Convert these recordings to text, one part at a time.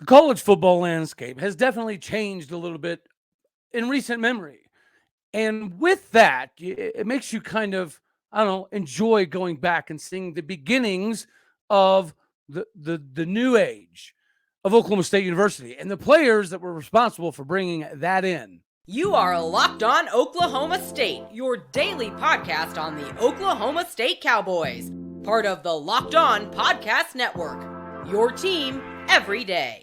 The college football landscape has definitely changed a little bit in recent memory. And with that, it makes you kind of, I don't know, enjoy going back and seeing the beginnings of the new age of Oklahoma State University and the players that were responsible for bringing that in. You are Locked On Oklahoma State, your daily podcast on the Oklahoma State Cowboys, part of the Locked On Podcast Network, your team every day.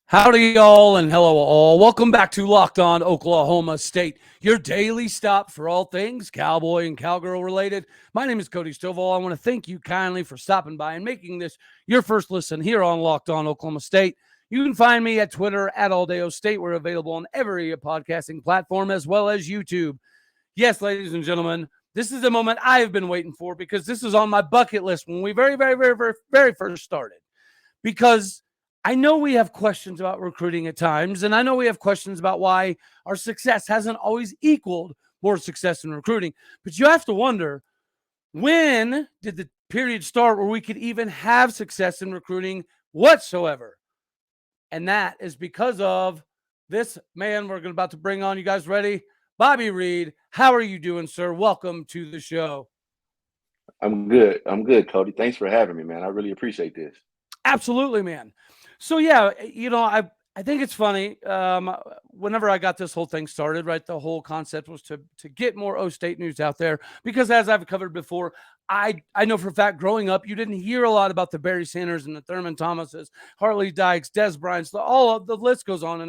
Howdy, y'all, and hello, all. Welcome back to Locked On Oklahoma State, your daily stop for all things Cowboy and Cowgirl related. My name is Cody Stovall. I want to thank you kindly for stopping by and making this your first listen here on Locked On Oklahoma State. You can find me at Twitter at AllDayOState. We're available on every podcasting platform as well as YouTube. Yes, ladies and gentlemen, this is the moment I have been waiting for because this is on my bucket list when we very first started. Because I know we have questions about recruiting at times, and I know we have questions about why our success hasn't always equaled more success in recruiting. But you have to wonder, when did the period start where we could even have success in recruiting whatsoever? And that is because of this man we're about to bring on. You guys ready? Bobby Reid, how are you doing, sir? Welcome to the show. I'm good, Cody. Thanks for having me, man. I really appreciate this. Absolutely, man. So, yeah, I think it's funny. Whenever I got this whole thing started, right, the whole concept was to get more O-State news out there because, as I've covered before, I know for a fact growing up, you didn't hear a lot about the Barry Sanders and the Thurman Thomases, Harley Dykes, Des Bryants, all of the list goes on.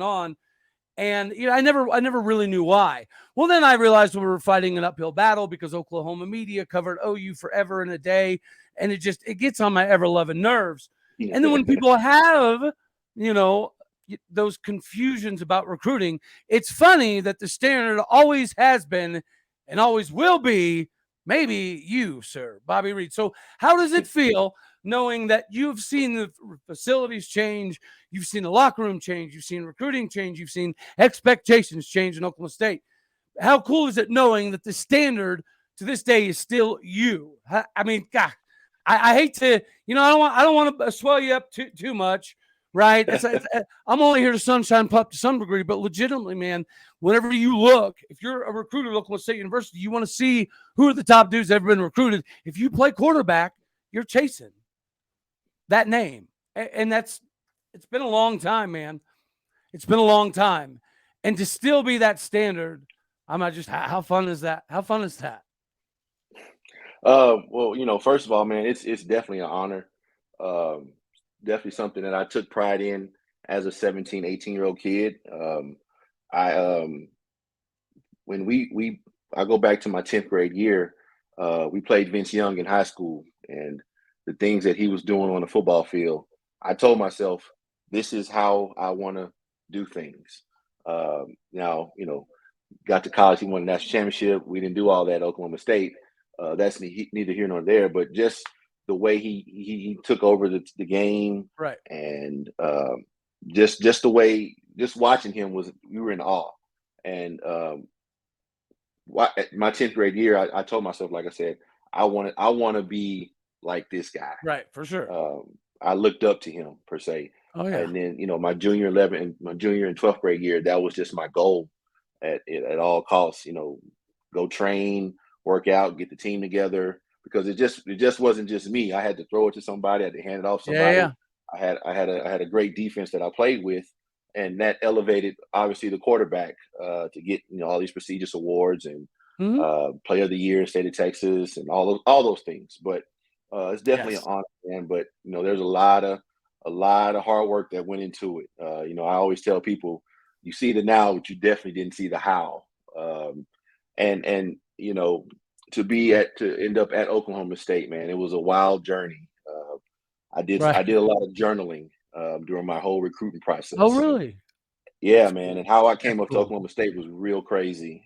And, I never really knew why. Well, then I realized we were fighting an uphill battle because Oklahoma media covered OU forever and a day. And it gets on my ever-loving nerves. And then when people have, those confusions about recruiting, it's funny that the standard always has been and always will be maybe you, sir, Bobby Reid. So how does it feel knowing that you've seen the facilities change, you've seen the locker room change, you've seen recruiting change, you've seen expectations change in Oklahoma State? How cool is it knowing that the standard to this day is still you? I mean, God, I hate to, I don't want to swell you up too much, right? I'm only here to sunshine pop to some degree, but legitimately, man, whenever you look, if you're a recruiter at Oklahoma State University, you want to see who are the top dudes that have been recruited. If you play quarterback, you're chasing that name. And it's been a long time, man. It's been a long time. And to still be that standard, how fun is that? How fun is that? Well, first of all, man, it's definitely an honor. Definitely something that I took pride in as a 17, 18-year-old kid. I go back to my 10th grade year, we played Vince Young in high school, and the things that he was doing on the football field, I told myself, this is how I want to do things. Now, got to college, he won a national championship. We didn't do all that at Oklahoma State. That's neither here nor there, but just the way he took over the game, right? And just the way, just watching him we were in awe. And my 10th grade year, I told myself, like I said, I want to be like this guy, right? For sure. I looked up to him per se. Oh yeah. And then my junior and 12th grade year, that was just my goal at all costs. Go train, work out, get the team together, because it just wasn't just me. I had to throw it to somebody, I had to hand it off to somebody. Yeah. I had a great defense that I played with, and that elevated obviously the quarterback to get all these prestigious awards and Player of the Year, State of Texas, and all those things. But it's definitely an honor, man. But there's a lot of hard work that went into it. I always tell people, you see the now, but you definitely didn't see the how. And to end up at Oklahoma State, man, it was a wild journey. I did a lot of journaling during my whole recruiting process. Oh, really? Yeah, man. And how I came up to Oklahoma State was real crazy.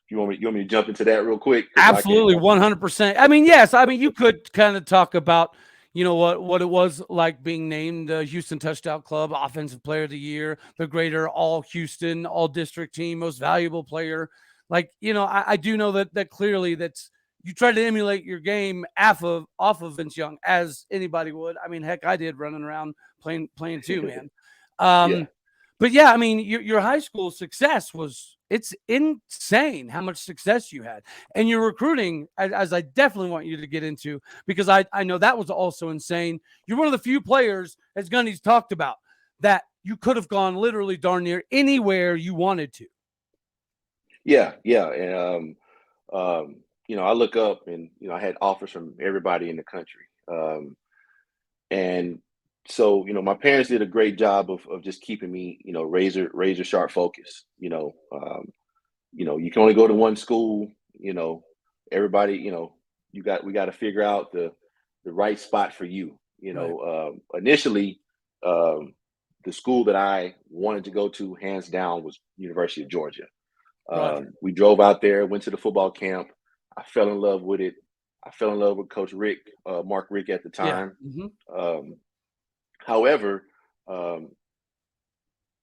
You want me to jump into that real quick? Absolutely, 100%. I mean, yes. I mean, you could kind of talk about, you know, what it was like being named the Houston Touchdown Club Offensive Player of the Year, the greater all Houston, all district team, most valuable player. Like, you know, I do know that clearly that's you try to emulate your game off of Vince Young as anybody would. I mean, heck, I did running around playing too, man. Yeah. But yeah, I mean, your high school success it's insane how much success you had. And your recruiting, as I definitely want you to get into, because I know that was also insane. You're one of the few players, as Gundy's talked about, that you could have gone literally darn near anywhere you wanted to. Yeah, yeah. And you know, I look up and you know, I had offers from everybody in the country. And so, you know, my parents did a great job of just keeping me, you know, razor sharp focus. You know, you can only go to one school, you know, everybody, you know, we got to figure out the right spot for you. You Right. know, initially, um, the school that I wanted to go to, hands down, was University of Georgia. Roger. We drove out there, went to the football camp. I fell in love with it. I fell in love with Coach Rick, Mark Rick at the Yeah. time. Mm-hmm. However, um,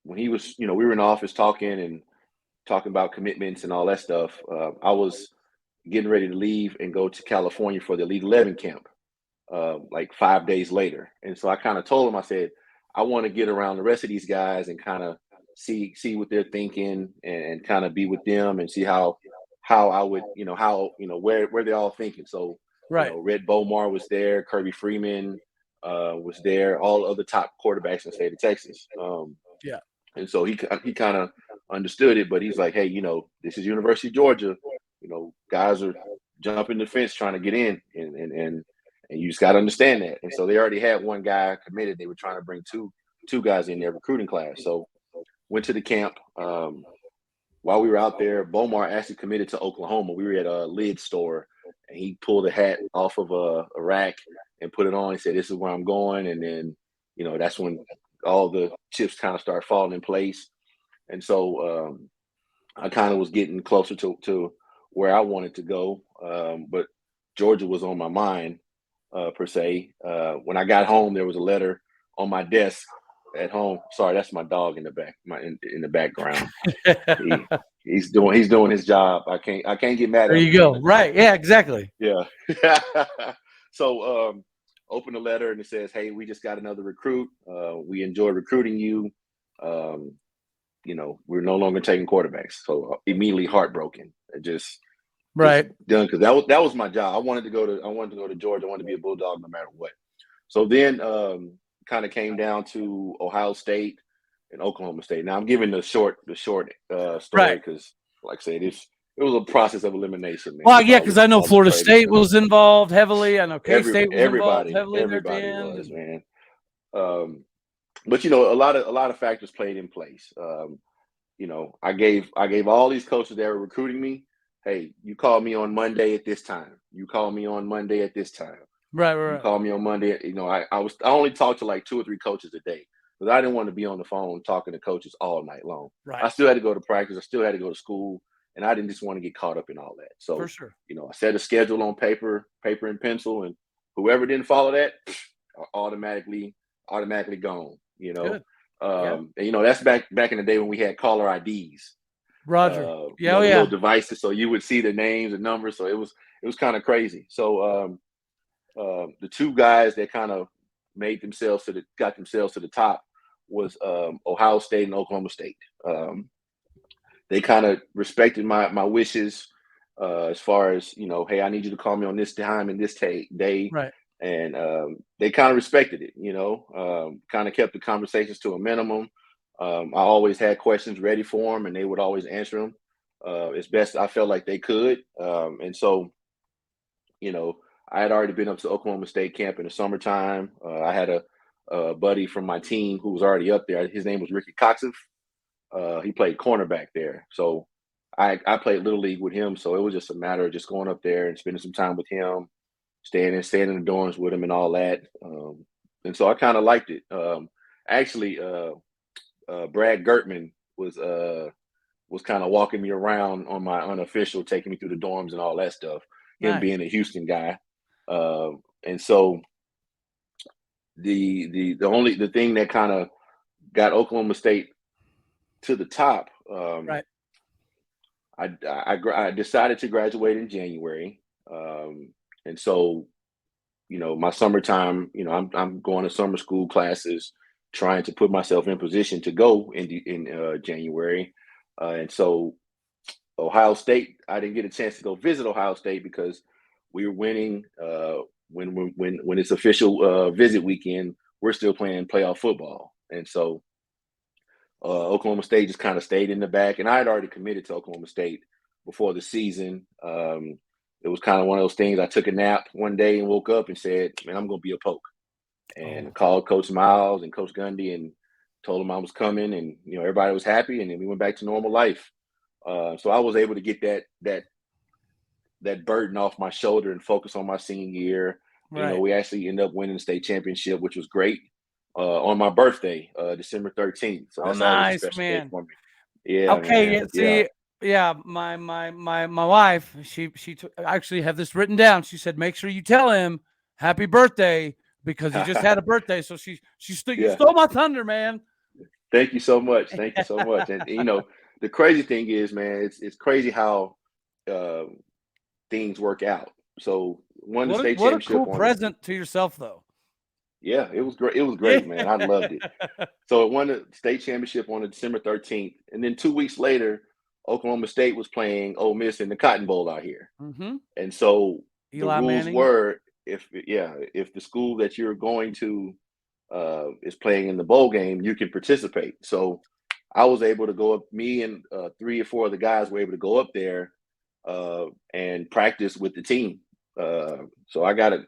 when he was, you know, we were in the office talking about commitments and all that stuff. I was getting ready to leave and go to California for the Elite 11 camp, like 5 days later. And so I kind of told him, I said, I want to get around the rest of these guys and kind of see what they're thinking and kind of be with them and see how I would, you know, how, you know, where they're all thinking. So, you Right. know, Red Bomar was there, Kirby Freeman was there, all other top quarterbacks in the state of Texas. Yeah. And so he kind of understood it, but he's like, hey, you know, this is University of Georgia. You know, guys are jumping the fence trying to get in, and you just got to understand that. And so they already had one guy committed. They were trying to bring two guys in their recruiting class. So went to the camp. While we were out there, Bomar actually committed to Oklahoma. We were at a lid store, and he pulled a hat off of a rack and put it on. He said, "This is where I'm going." And then, you know, that's when all the chips kind of start falling in place. And so I kind of was getting closer to where I wanted to go, but Georgia was on my mind per se. When I got home, there was a letter on my desk at home. Sorry, that's my dog in the back, in the background. He's doing his job. I can't get mad There at him. you go. Right. Yeah, exactly. Yeah. So open the letter and it says, "Hey, we just got another recruit. We enjoyed recruiting you. You know, we're no longer taking quarterbacks." So immediately heartbroken. Just Right. done, because that was my job. I wanted to go to Georgia. I wanted to be a Bulldog no matter what. So then kind of came down to Ohio State and Oklahoma State. Now I'm giving the short story Right. because, like I said, it was a process of elimination, man. Well, with yeah, all because the- I know all the Florida trading State stuff. was involved heavily. I know K-State was involved heavily there at the Everybody end. was, man. But you know, a lot of factors played in place. You know, I gave all these coaches that were recruiting me, hey, you call me on Monday at this time. You call me on Monday at this time. Right. You call me on Monday. You know, I only talked to like 2 or 3 coaches a day because I didn't want to be on the phone talking to coaches all night long. Right. I still had to go to practice. I still had to go to school, and I didn't just want to get caught up in all that. So, For sure. you know, I set a schedule on paper and pencil, and whoever didn't follow that, automatically gone. You know, Good. Yeah. and you know that's back in the day when we had caller IDs. Roger. You know, Oh, the yeah. little devices, so you would see the names and numbers. So it was kind of crazy. So the 2 guys that kind of got themselves to the top was Ohio State and Oklahoma State. They kind of respected my wishes as far as, you know, hey, I need you to call me on this time and this day. Right. And they kind of respected it, you know, kind of kept the conversations to a minimum. I always had questions ready for them, and they would always answer them as best I felt like they could. And so, you know, I had already been up to Oklahoma State camp in the summertime. I had a buddy from my team who was already up there. His name was Ricky Coxif. He played cornerback there. So I played Little League with him. So it was just a matter of just going up there and spending some time with him, staying in the dorms with him and all that. And so I kind of liked it. Actually, Brad Gertman was kind of walking me around on my unofficial, taking me through the dorms and all that stuff. Him Nice. being a Houston guy. And so the thing that kind of got Oklahoma State to the top. Right. I decided to graduate in January, and so my summertime, I'm going to summer school classes, trying to put myself in position to go in January, and so Ohio State, I didn't get a chance to go visit Ohio State because we were winning. When it's official visit weekend, we're still playing playoff football, and so Oklahoma State just kind of stayed in the back, and I had already committed to Oklahoma State before the season. It was kind of one of those things. I took a nap one day and woke up and said, "Man, I'm going to be a Poke," and I called Coach Miles and Coach Gundy and told them I was coming, and everybody was happy, and then we went back to normal life. So I was able to get that burden off my shoulder and focus on my senior year. Right. We actually ended up winning the state championship, which was great. On my birthday, December 13th. So that's always a special day for me. Yeah. Okay. Man. See, yeah. My wife, she actually have this written down. She said, make sure you tell him happy birthday because he just had a birthday. So you stole my thunder, man. Thank you so much. Thank you so much. And the crazy thing is, man, it's crazy how things work out. So won the state championship. What a cool present to yourself, though. Yeah, it was great. It was great, man. I loved it. So it won the state championship on December 13th. And then 2 weeks later, Oklahoma State was playing Ole Miss in the Cotton Bowl out here. Mm-hmm. And so Eli the rules Manning. were if the school that you're going to is playing in the bowl game, you can participate. So I was able to go up, me and 3 or 4 of the guys were able to go up there and practice with the team. So I got a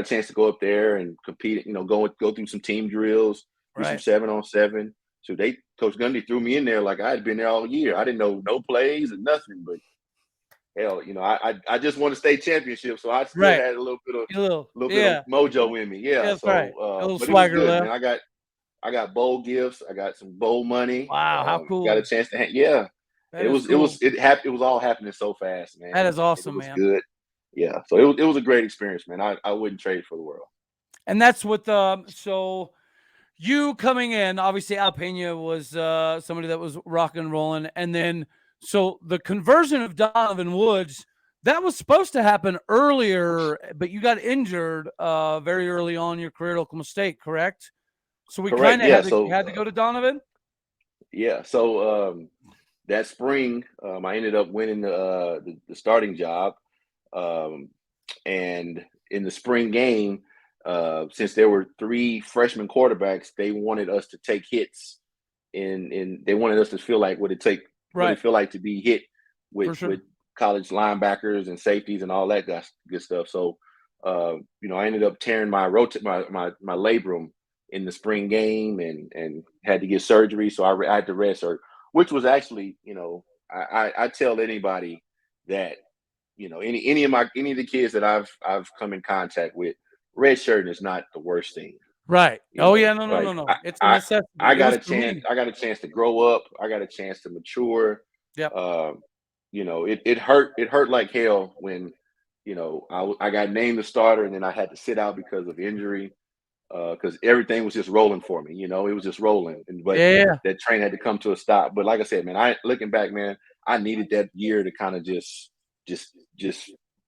chance to go up there and compete, go through some team drills, do some 7-on-7. So Coach Gundy threw me in there like I had been there all year. I didn't know no plays and nothing, but hell, I just won a state championship, so I still had a little bit of mojo in me. Yeah. That's so right. A little but swagger it was good, left. man. I got bowl gifts, I got some bowl money. Wow, how cool. Got a chance to it was all happening so fast, man. That is awesome, it was man. Good. Yeah, so it was a great experience, man. I wouldn't trade it for the world. And that's what so you coming in, obviously Al Pena was somebody that was rocking and rolling, and then so the conversion of Donovan Woods, that was supposed to happen earlier, but you got injured very early on in your career at Oklahoma State, correct? So we kind of had to go to Donovan. Yeah. So that spring, I ended up winning the starting job. And in the spring game, since there were 3 freshman quarterbacks, they wanted us to take hits, and they wanted us to feel like what it feel like to be hit with college linebackers and safeties and all that good stuff. So, I ended up tearing my labrum in the spring game and had to get surgery. So I had to red shirt, which was actually, I tell anybody that, any of the kids that I've come in contact with, red shirting is not the worst thing. Right. No. It's a necessity. I got a chance to grow up. I got a chance to mature. Yep. It hurt like hell when, I got named the starter and then I had to sit out because of injury. Because everything was just rolling for me, it was just rolling. But that train had to come to a stop. But like I said, man, looking back, man, I needed that year to kind of just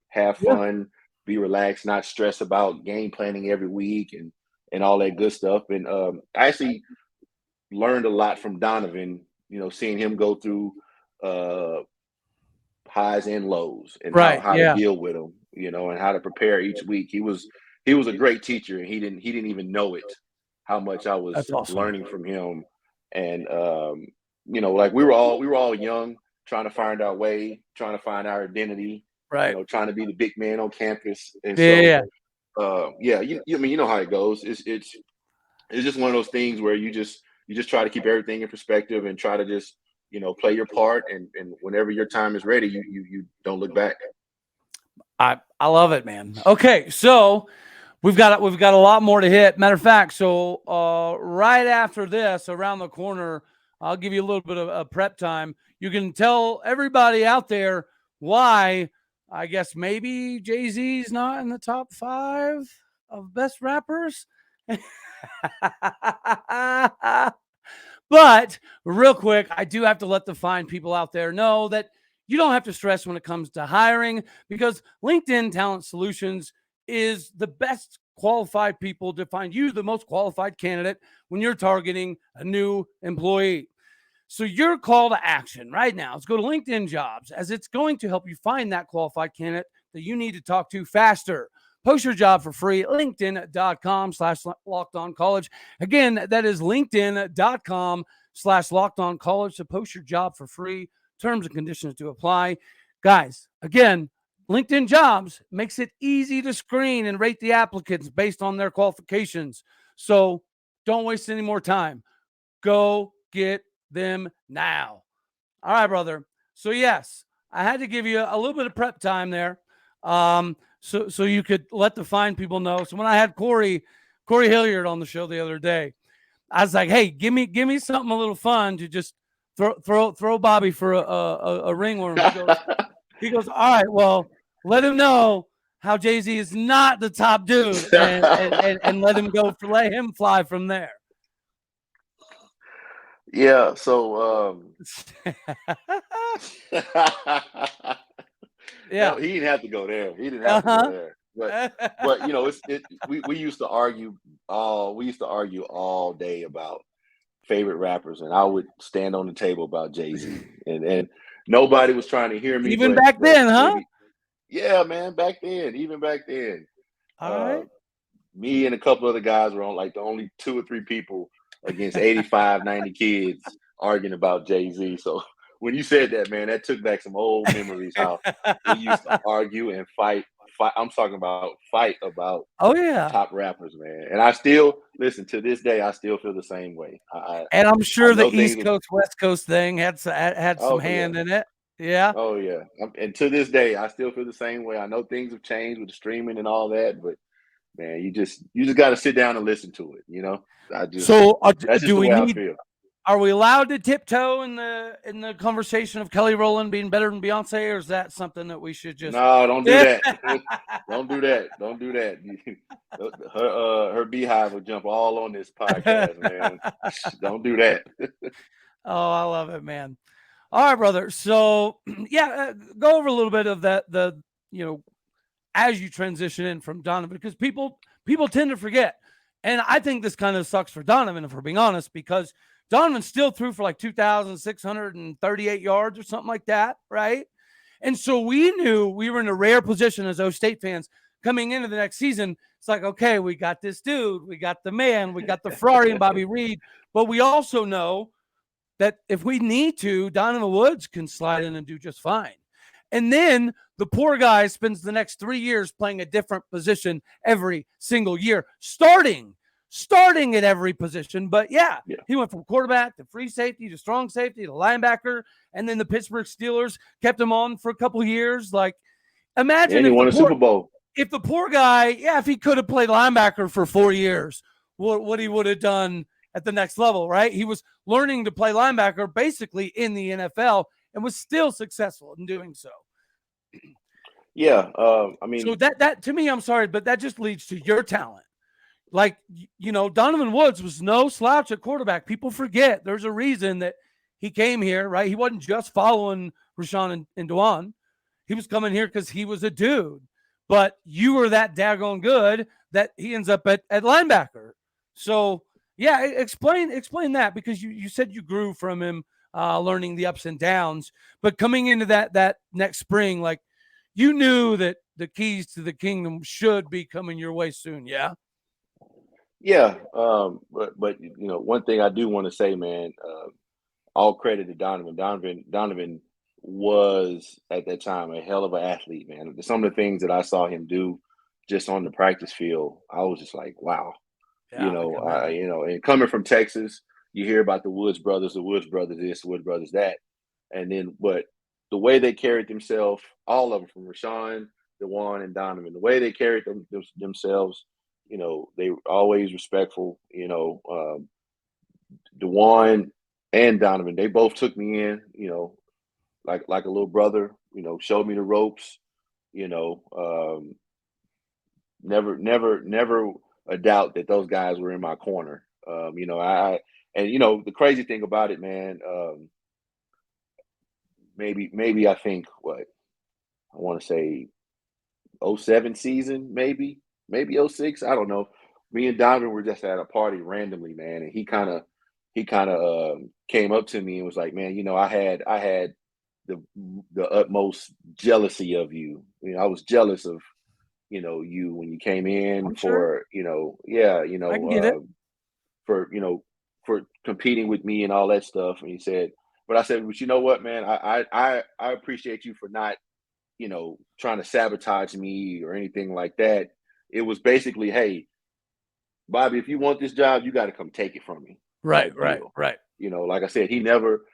have fun, be relaxed, not stress about game planning every week and all that good stuff. And I actually learned a lot from Donovan, seeing him go through highs and lows and how to deal with them, and how to prepare each week. He was a great teacher, and he didn't even know it, how much I was learning from him. And like we were all young, trying to find our way, trying to find our identity, trying to be the big man on campus. And you know how it goes. It's just one of those things where you just try to keep everything in perspective and try to just play your part, and whenever your time is ready, you don't look back. I love it, man. Okay, so we've got a lot more to hit. Matter of fact, so right after this, around the corner, I'll give you a little bit of prep time. You can tell everybody out there why I guess maybe Jay-Z's not in the top 5 of best rappers, But real quick, I do have to let the fine people out there know that you don't have to stress when it comes to hiring, because LinkedIn Talent Solutions is the best qualified people to find you the most qualified candidate when you're targeting a new employee. So your call to action right now is go to LinkedIn Jobs, as it's going to help you find that qualified candidate that you need to talk to faster. Post your job for free at linkedin.com/lockedoncollege. Again, that is linkedin.com/lockedoncollege to post your job for free. Terms and conditions to apply. Guys, again, LinkedIn Jobs makes it easy to screen and rate the applicants based on their qualifications. So don't waste any more time. Go get them now. All right, brother. So yes, I had to give you a little bit of prep time there, so you could let the fine people know. So when I had Corey Hilliard on the show the other day, I was like, "Hey, give me something a little fun to just throw Bobby for a ringworm." He goes, "All right, well, let him know how Jay-Z is not the top dude, and let him fly from there." Yeah, so Yeah. no, he didn't have to go there. He didn't have to go there. But you know, we used to argue all day about favorite rappers, and I would stand on the table about Jay-Z, and nobody was trying to hear me. Even but back then, huh? maybe, yeah, man, even back then, All right. me and a couple other guys were on like the only 2 or 3 people against 85, 90 kids arguing about Jay-Z. So when you said that, man, that took back some old memories. How we used to argue and fight. I'm talking about fight about Oh yeah. top rappers, man. And I still listen to this day. I still feel the same way. And I'm I sure the know East things. Coast West Coast thing had some Oh yeah. hand in it. Yeah. Oh yeah. And to this day, I still feel the same way. I know things have changed with the streaming and all that, but man, you just got to sit down and listen to it. So That's just do the we way I need? feel. Are we allowed to tiptoe in the conversation of Kelly Rowland being better than Beyonce, or is that something that we should just? No, don't do that. Don't do that. Don't do that. Her beehive will jump all on this podcast, man. Don't do that. Oh, I love it, man. All right, brother. So yeah, go over a little bit of that. As you transition in from Donovan, because people tend to forget, and I think this kind of sucks for Donovan, if we're being honest, because Donovan still threw for like 2,638 yards or something like that, right? And so we knew we were in a rare position as O State fans coming into the next season. It's like, okay, we got this dude, we got the man, we got the Ferrari and Bobby Reid, but we also know that if we need to, Donovan Woods can slide in and do just fine. And then the poor guy spends the next 3 years playing a different position every single year, starting at every position. But yeah, he went from quarterback to free safety to strong safety to linebacker. And then the Pittsburgh Steelers kept him on for a couple of years. Like, imagine And he won a Super Bowl. If the poor guy, if he could have played linebacker for 4 years, what he would have done at the next level, right? He was learning to play linebacker basically in the NFL and was still successful in doing so. Yeah, I mean, so that to me, I'm sorry, but that just leads to your talent. Like, Donovan Woods was no slouch at quarterback. People forget there's a reason that he came here, right? He wasn't just following Rashawn and Dwan. He was coming here because he was a dude. But you were that daggone good that he ends up at linebacker. So yeah, explain that, because you said you grew from him, learning the ups and downs, but coming into that next spring, like, you knew that the keys to the kingdom should be coming your way soon. Yeah. yeah. But one thing I do want to say, man, all credit to Donovan. Donovan was at that time a hell of an athlete, man. Some of the things that I saw him do just on the practice field, I was just like, wow. Yeah, And coming from Texas, you hear about the Woods brothers this, the Woods brothers that, and then but the way they carried themselves, all of them, from Rashawn, DeJuan, and Donovan, the way they carried themselves, they were always respectful. DeJuan and Donovan, they both took me in, like a little brother, showed me the ropes, never a doubt that those guys were in my corner. The crazy thing about it, man, maybe I think what I want to say '07 season, maybe '06. I don't know. Me and Donovan were just at a party randomly, man, and he kind of came up to me and was like, "Man, I had the utmost jealousy of you. I was jealous of you when you came in I'm sure. for yeah, I can get it. for for competing with me and all that stuff." And he said, "But I said, but you know what, man, I appreciate you for not trying to sabotage me or anything like that. It was basically, hey, Bobby, if you want this job, you got to come take it from me, Right, type right, deal. right. Like I said, he never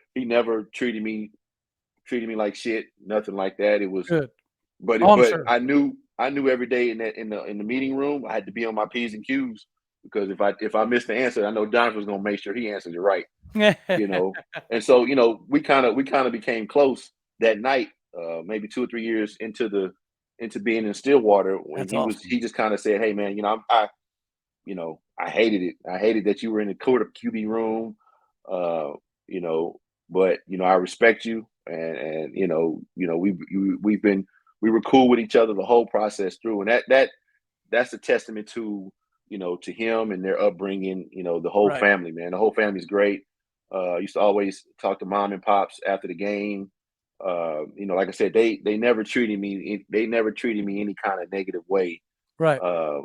treated me like shit, nothing like that. It was, Good. but Oh, it, I'm but sure. I knew every day in the meeting room, I had to be on my P's and Q's because if I missed the answer, I know Don was gonna make sure he answered it right. you know. And so, we kind of became close that night, maybe 2 or 3 years into being in Stillwater when That's he awesome. just kind of said, "Hey man, I hated it. I hated that you were in the quarter QB room, uh, you know, but I respect you and we were cool with each other the whole process through, and that's a testament to him and their upbringing, the whole Right. family, man. The whole family's great. I used to always talk to mom and pops after the game. Like I said, they never treated me any kind of negative way, Right. uh,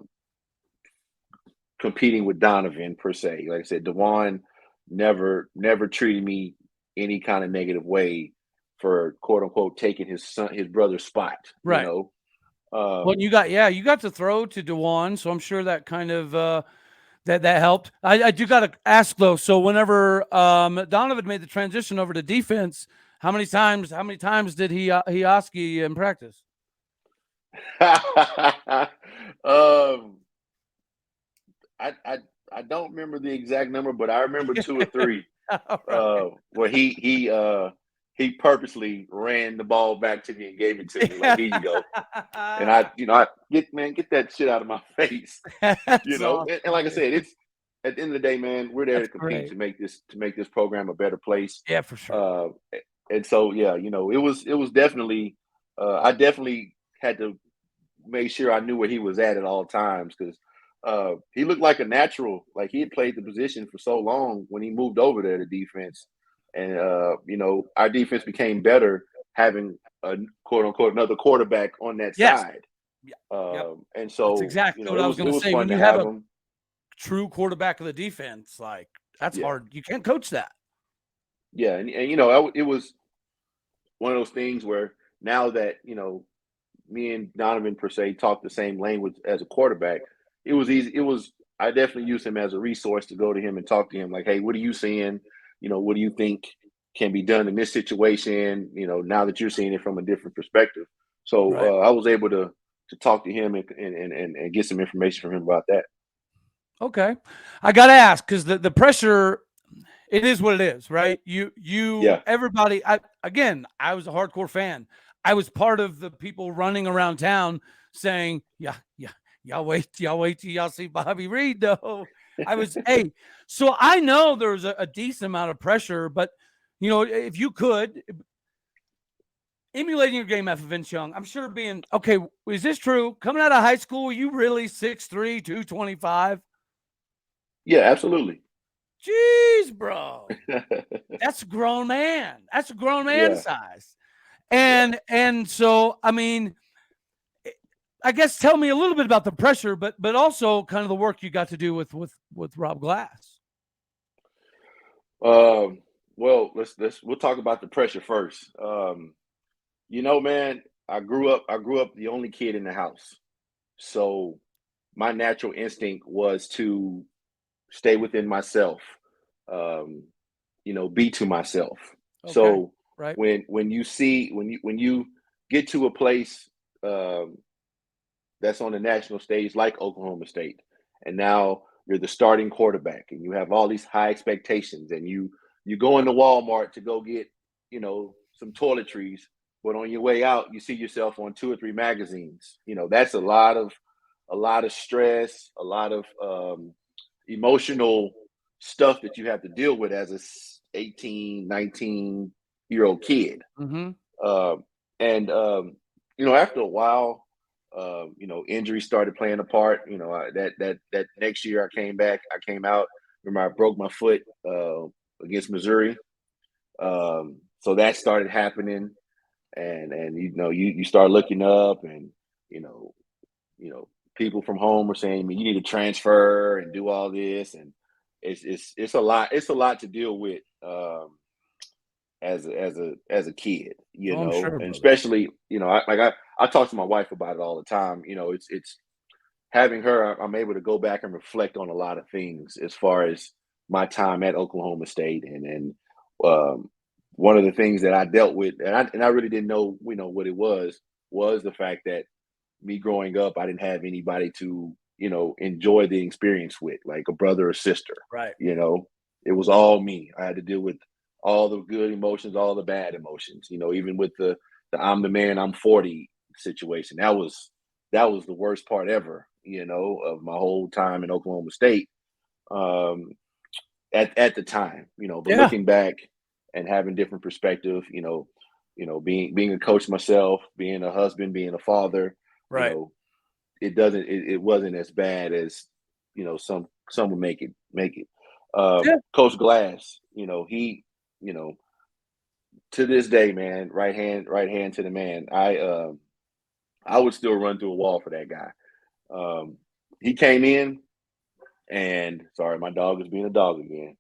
competing with Donovan per se. Like I said, Dewan never treated me any kind of negative way for quote unquote taking his brother's spot, Right. Well, Um, you got to throw to Dewan, so I'm sure that kind of that helped. I do got to ask though. So whenever Donovan made the transition over to defense, how many times did he ask you in practice? um, I don't remember the exact number, but I remember two or three, All right. where he purposely ran the ball back to me and gave it to me like, here you go. And get that shit out of my face. That's awesome, And like I dude. said, it's at the end of the day, man, we're there to That's compete great. to make this program a better place. Yeah, for sure. Uh, and so yeah, it was definitely I definitely had to make sure I knew where he was at all times because he looked like a natural. Like he had played the position for so long when he moved over there to defense, and our defense became better having a quote unquote another quarterback on that Yes. side. Yeah. Yep. And That's so exactly what it I was was going it to was say. fun When to you have have a him. true quarterback of the defense, like that's Yeah, hard. You can't coach that. yeah, and it was one of those things where now that me and Donovan per se talk the same language as a quarterback, it was easy. I definitely use him as a resource to go to him and talk to him like, hey, what are you seeing? What do you think can be done in this situation? Now that you're seeing it from a different perspective. So Right. I was able to talk to him and get some information from him about that. Okay. I got to ask because the pressure, it is what it is, right? Yeah. Everybody, I was a hardcore fan. I was part of the people running around town saying, yeah, yeah, y'all wait till y'all see Bobby Reid, though. Hey, so I know there's a decent amount of pressure, but, if you could, emulating your game after Vince Young, I'm sure being, okay, is this true? Coming out of high school, were you really 6'3", 225? Yeah, absolutely. Jeez, bro. That's a grown man. That's a grown man Yeah. size. Yeah. And so, I mean, I guess tell me a little bit about the pressure, but also kind of the work you got to do with Rob Glass. Um, well, we'll talk about the pressure first. Man, I grew up the only kid in the house. So my natural instinct was to stay within myself, um, be to myself. Okay. So Right. when you get to a place um, that's on the national stage like Oklahoma State, and now you're the starting quarterback, and you have all these high expectations, and you go into Walmart to go get some toiletries, but on your way out you see yourself on two or three magazines. That's a lot of a lot of stress, a lot of emotional stuff that you have to deal with as a 18, 19-year-old kid. Mm-hmm. And after a while, injuries started playing a part. That next year I came back. I came out. Remember, I broke my foot against Missouri. So that started happening, and you start looking up, and you know people from home were saying you need to transfer and do all this, and it's a lot. It's a lot to deal with. As a kid, Oh, I'm sure, and brother. especially, I talk to my wife about it all the time. It's having her, I'm able to go back and reflect on a lot of things as far as my time at Oklahoma State, and one of the things that I dealt with, and I really didn't know, what it was the fact that me growing up, I didn't have anybody to, enjoy the experience with, like a brother or sister. Right. It was all me. I had to deal with all the good emotions, all the bad emotions. Even with the I'm the man, I'm 40 situation. That was the worst part ever. Of my whole time in Oklahoma State. At the time, but Yeah. looking back and having different perspective, being a coach myself, being a husband, being a father, Right. it wasn't as bad as some would make it. Yeah. Coach Glass, he, to this day, man, right hand to the man. I would still run through a wall for that guy. He came in, and sorry, my dog is being a dog again.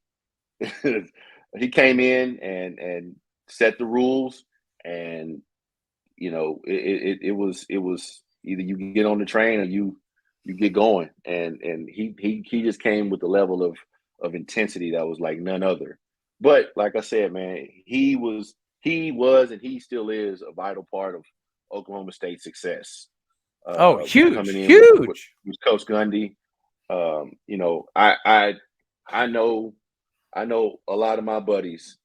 He came in and set the rules, and it was either you get on the train or you get going, and he just came with a level of intensity that was like none other. But like I said, man, he was and he still is a vital part of Oklahoma State's success. Oh, huge, Coming in huge. with Coach Gundy. I know a lot of my buddies,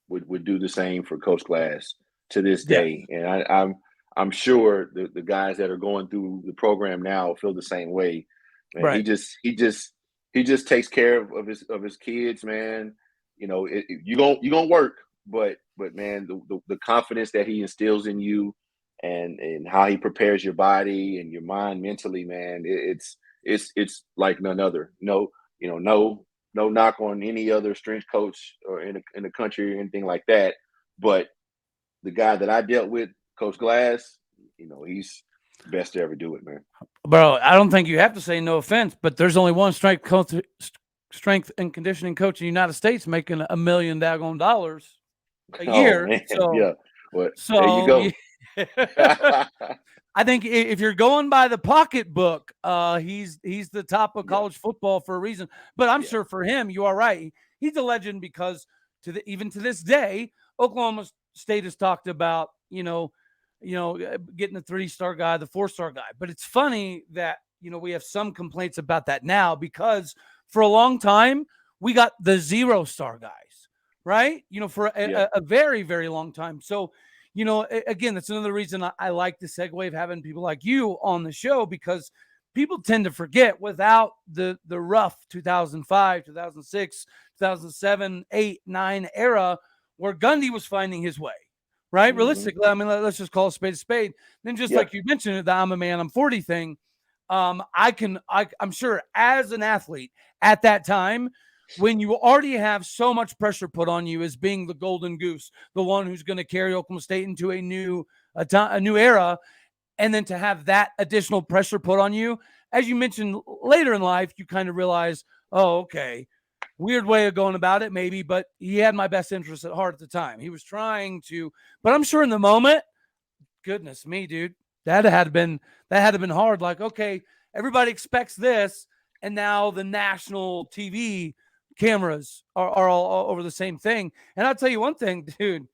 would do the same for Coach Glass to this Yeah. day, and I'm sure the guys that are going through the program now feel the same way. Man, Right. he just takes care of his kids, man. You gonna work, but man, the confidence that he instills in you, and how he prepares your body and your mind mentally, man, it's like none other. No knock on any other strength coach or in the country or anything like that. But the guy that I dealt with, Coach Glass, he's the best to ever do it, man. Bro, I don't think you have to say no offense, but there's only one strength and conditioning coach in the United States making $1 million daggone dollars a Oh year. man, So, yeah. Well, there you so go. I think if you're going by the pocketbook, he's the top of Yeah, college football for a reason. But I'm yeah, sure for him, you are right. He's a legend because even to this day, Oklahoma State has talked about getting the 3-star guy, the 4-star guy. But it's funny that we have some complaints about that now because for a long time we got the 0-star guys, right? For yeah. a very, very long time. So again, that's another reason I like the segue of having people like you on the show, because people tend to forget without the rough 2005, 2006, 2007, 8, 9 era where Gundy was finding his way, right? Hmm. Realistically, I mean, let's just call a spade a spade. Then just Yeah. like you mentioned, the I'm a man, I'm 40 thing. I'm sure as an athlete at that time, when you already have so much pressure put on you as being the golden goose, the one who's going to carry Oklahoma State into a new era, and then to have that additional pressure put on you, as you mentioned later in life, you kind of realize, oh, okay, weird way of going about it, maybe, but he had my best interest at heart at the time. He was trying to, but I'm sure in the moment, goodness me, dude, that had been hard. Like, okay, everybody expects this, and now the national TV cameras are all over the same thing. And I'll tell you one thing, dude.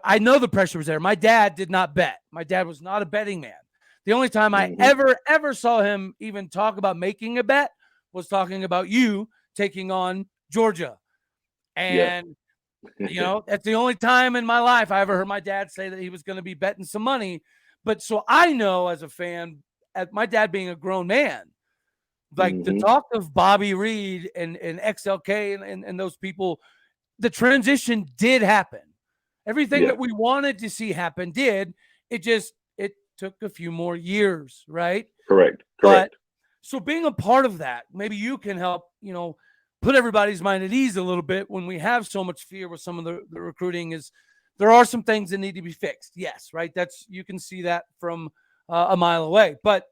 I know the pressure was there. My dad did not bet. My dad was not a betting man. The only time I Hmm. ever saw him even talk about making a bet was talking about you taking on Georgia. Yeah. And that's the only time in my life I ever heard my dad say that he was going to be betting some money. But so I know as a fan, at my dad being a grown man, like the Mhm. talk of Bobby Reid and XLK and those people, the transition did happen. Everything Yeah. that we wanted to see happen did. It took a few more years, right? Correct. But Correct. so being a part of that, maybe you can help, put everybody's mind at ease a little bit when we have so much fear with some of the recruiting. Is there are some things that need to be fixed. Yes, right. You can see that from a mile away, but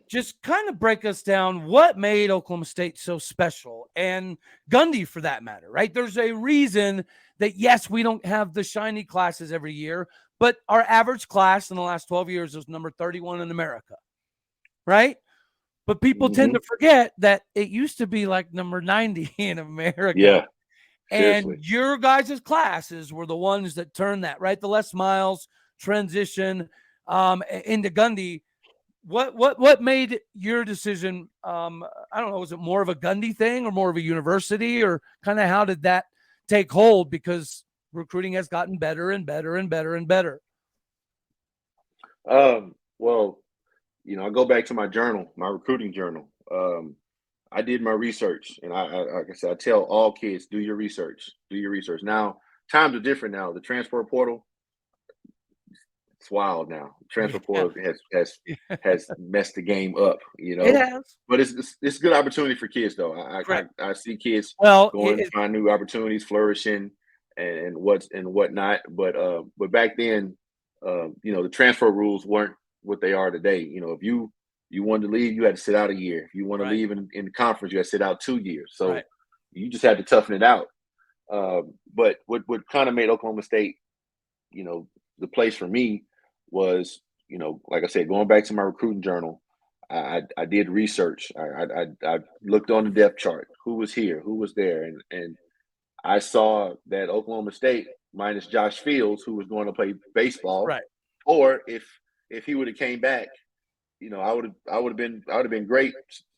just kind of break us down what made Oklahoma State so special, and Gundy for that matter, right? There's a reason that, yes, we don't have the shiny classes every year, but our average class in the last 12 years is number 31 in America, right? But people tend to Mhm. forget that it used to be like number 90 in America. Yeah. And Seriously. your guys' classes were the ones that turned that, right? The Les Miles transition into Gundy. What made your decision? I don't know. Was it more of a Gundy thing or more of a university, or kind of how did that take hold? Because recruiting has gotten better and better and better and better. Well, I go back to my journal, my recruiting journal. I did my research, and like I said, I tell all kids, do your research. Do your research. Now, times are different now. The transfer portal, it's wild now. Transfer Yeah, portal has messed the game up, it has. But it's a good opportunity for kids, though. Correct. I see kids Well, going to find new opportunities, flourishing, and whatnot. But back then, the transfer rules weren't what they are today. If you wanted to leave, you had to sit out a year. If you want to right, leave in the conference, you had to sit out 2 years. So right, you just had to toughen it out. But what kind of made Oklahoma State, the place for me was, like I said, going back to my recruiting journal, I did research. I looked on the depth chart, who was here, who was there, and I saw that Oklahoma State minus Josh Fields, who was going to play baseball, right, or if he would have came back, I would have been great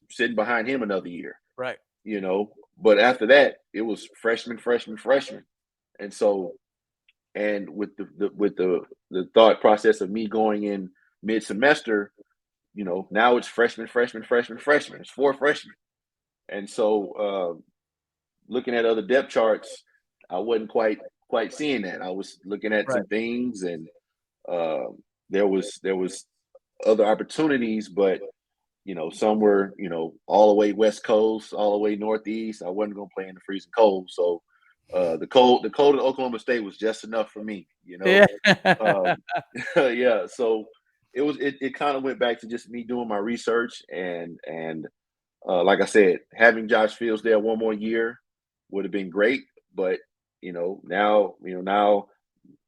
sitting behind him another year, right, you know. But after that, it was freshman, freshman, freshman, and so and with the thought process of me going in mid semester, now it's freshman, freshman, freshman, freshman. It's four freshmen, and so looking at other depth charts, I wasn't quite seeing that. I was looking at right, some things, and uh, there was other opportunities, but some were all the way West Coast, all the way Northeast. I wasn't going to play in the freezing cold, so the cold in Oklahoma State was just enough for me. yeah, Um, yeah, so it kind of went back to just me doing my research, and like I said, having Josh Fields there one more year would have been great. But now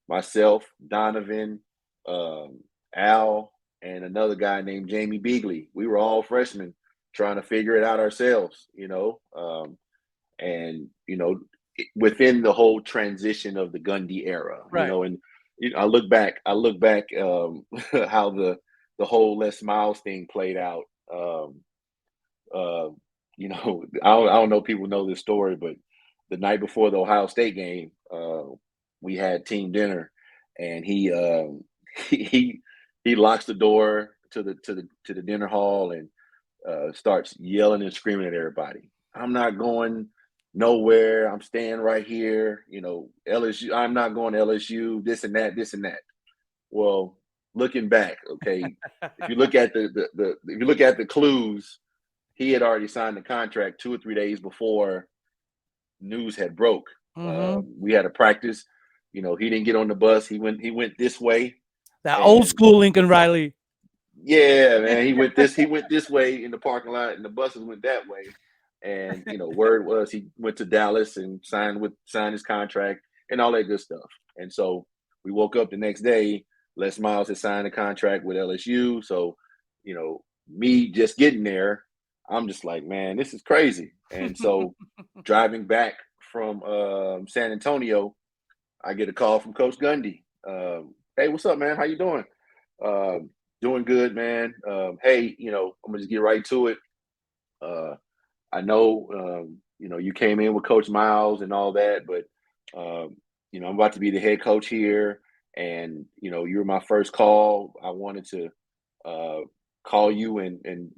myself, Donovan, um, Al, and another guy named Jamie Beagley, we were all freshmen trying to figure it out ourselves. And within the whole transition of the Gundy era, right, and I look back how the whole Les Miles thing played out. Uh, I don't know if people know this story, but the night before the Ohio State game, we had team dinner, and he he locks the door to the dinner hall and starts yelling and screaming at everybody. I'm not going nowhere. I'm staying right here. LSU. I'm not going to LSU. This and that. This and that. Well, looking back, okay, if you look at the clues, he had already signed the contract 2 or 3 days before news had broke. mm-hmm. We had a practice. He didn't get on the bus. He went this way, That old and school Lincoln Riley. yeah, man, he went this way in the parking lot, and the buses went that way. And word was he went to Dallas and signed his contract and all that good stuff. And so we woke up the next day. Les Miles had signed a contract with LSU. So, me just getting there, I'm just like, man, this is crazy. And so driving back from San Antonio, I get a call from Coach Gundy. Hey, what's up, man? How you doing? Um, Doing good, man. Hey, I'm gonna just get right to it. Uh, I know, you came in with Coach Miles and all that, but I'm about to be the head coach here, and you were my first call. I wanted to call you and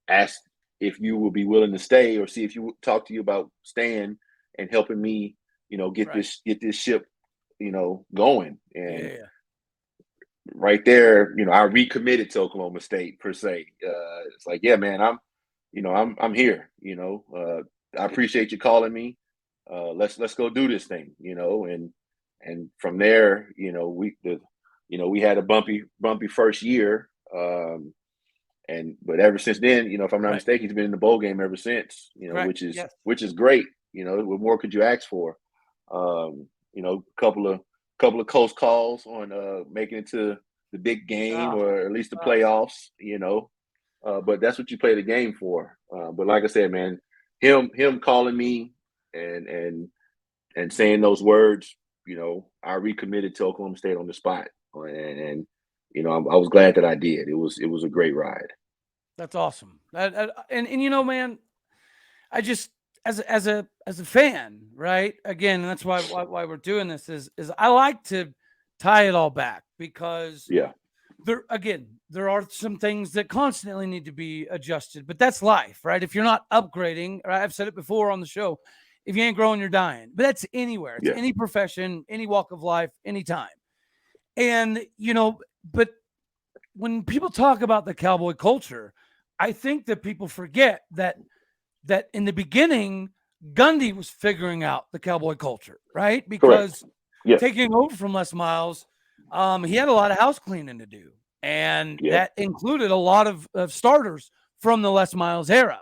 ask if you will be willing to stay, or see if you talk to you about staying and helping me, get Right. this ship, going. And Yeah. right there, I recommitted to Oklahoma State per se. It's like, yeah, man, I'm here. I appreciate you calling me. Let's go do this thing. And from there, we had a bumpy first year. But ever since then, if I'm not Right. mistaken, he's been in the bowl game ever since. Correct. Which is Yes. which is great. What more could you ask for? Couple of close calls on making it to the big game, Ah, or at least the playoffs. But that's what you play the game for. But like I said, man, him calling me and saying those words, I recommitted to Oklahoma State on the spot, and I was glad that I did. It was a great ride. that's awesome. And man, I just as a fan, right? Again, and that's why we're doing this is I like to tie it all back, because Yeah, there are some things that constantly need to be adjusted, but that's life, right? If you're not upgrading, right, I've said it before on the show, if you ain't growing, you're dying. But that's anywhere. It's yeah, any profession, any walk of life, anytime. And but when people talk about the cowboy culture, I think that people forget that in the beginning, Gundy was figuring out the cowboy culture, right? correct. Because Yeah, taking over from Les Miles, he had a lot of house cleaning to do, and yeah, that included a lot of starters from the Les Miles era.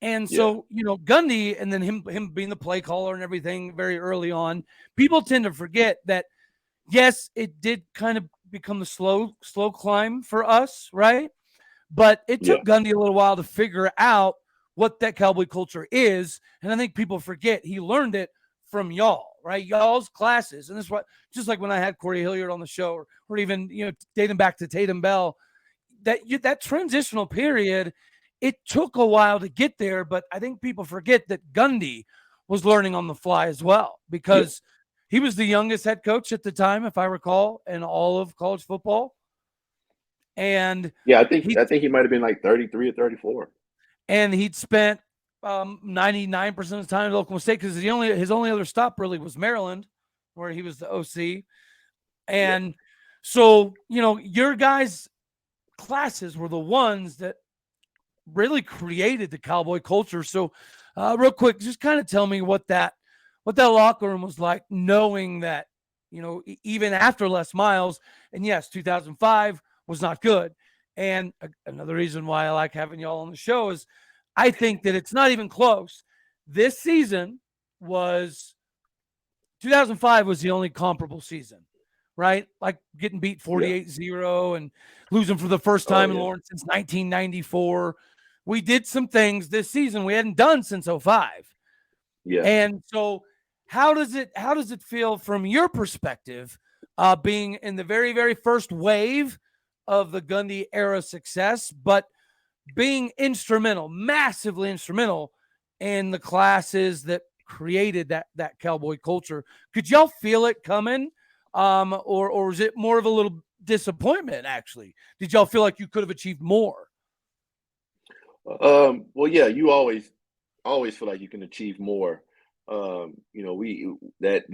And yeah, so, Gundy, and then him being the play caller and everything very early on, people tend to forget that yes, it did kind of become the slow climb for us, right? But it yeah, took Gundy a little while to figure out what that cowboy culture is. And I think people forget he learned it from y'all, right? Y'all's classes. And this is what, just like when I had Corey Hilliard on the show, or even, dating back to Tatum Bell, that transitional period, it took a while to get there. But I think people forget that Gundy was learning on the fly as well, yeah, because he was the youngest head coach at the time, if I recall, in all of college football. And yeah. I think he I think he might have been like 33 or 34. and he'd spent 99% of the time at Oklahoma State, because his only other stop really was Maryland, where he was the OC. Yeah, And so, your guys' classes were the ones that really created the cowboy culture. So, real quick, just kind of tell me what that locker room was like, knowing that, even after Les Miles, and yes, 2005 was not good. And another reason why I like having y'all on the show is I think that it's not even close. This season was 2005 was the only comparable season, right? Like getting beat yeah. 48-0 and losing for the first Oh time in yeah, Lawrence since 1994. We did some things this season we hadn't done since '05. yeah. And so how does it feel from your perspective, being in the very, very first wave of the Gundy era success, but being instrumental, massively instrumental in the classes that created that cowboy culture? Could y'all feel it coming? Or was it more of a little disappointment, actually? Did y'all feel like you could have achieved more? Well, yeah. You always feel like you can achieve more. We that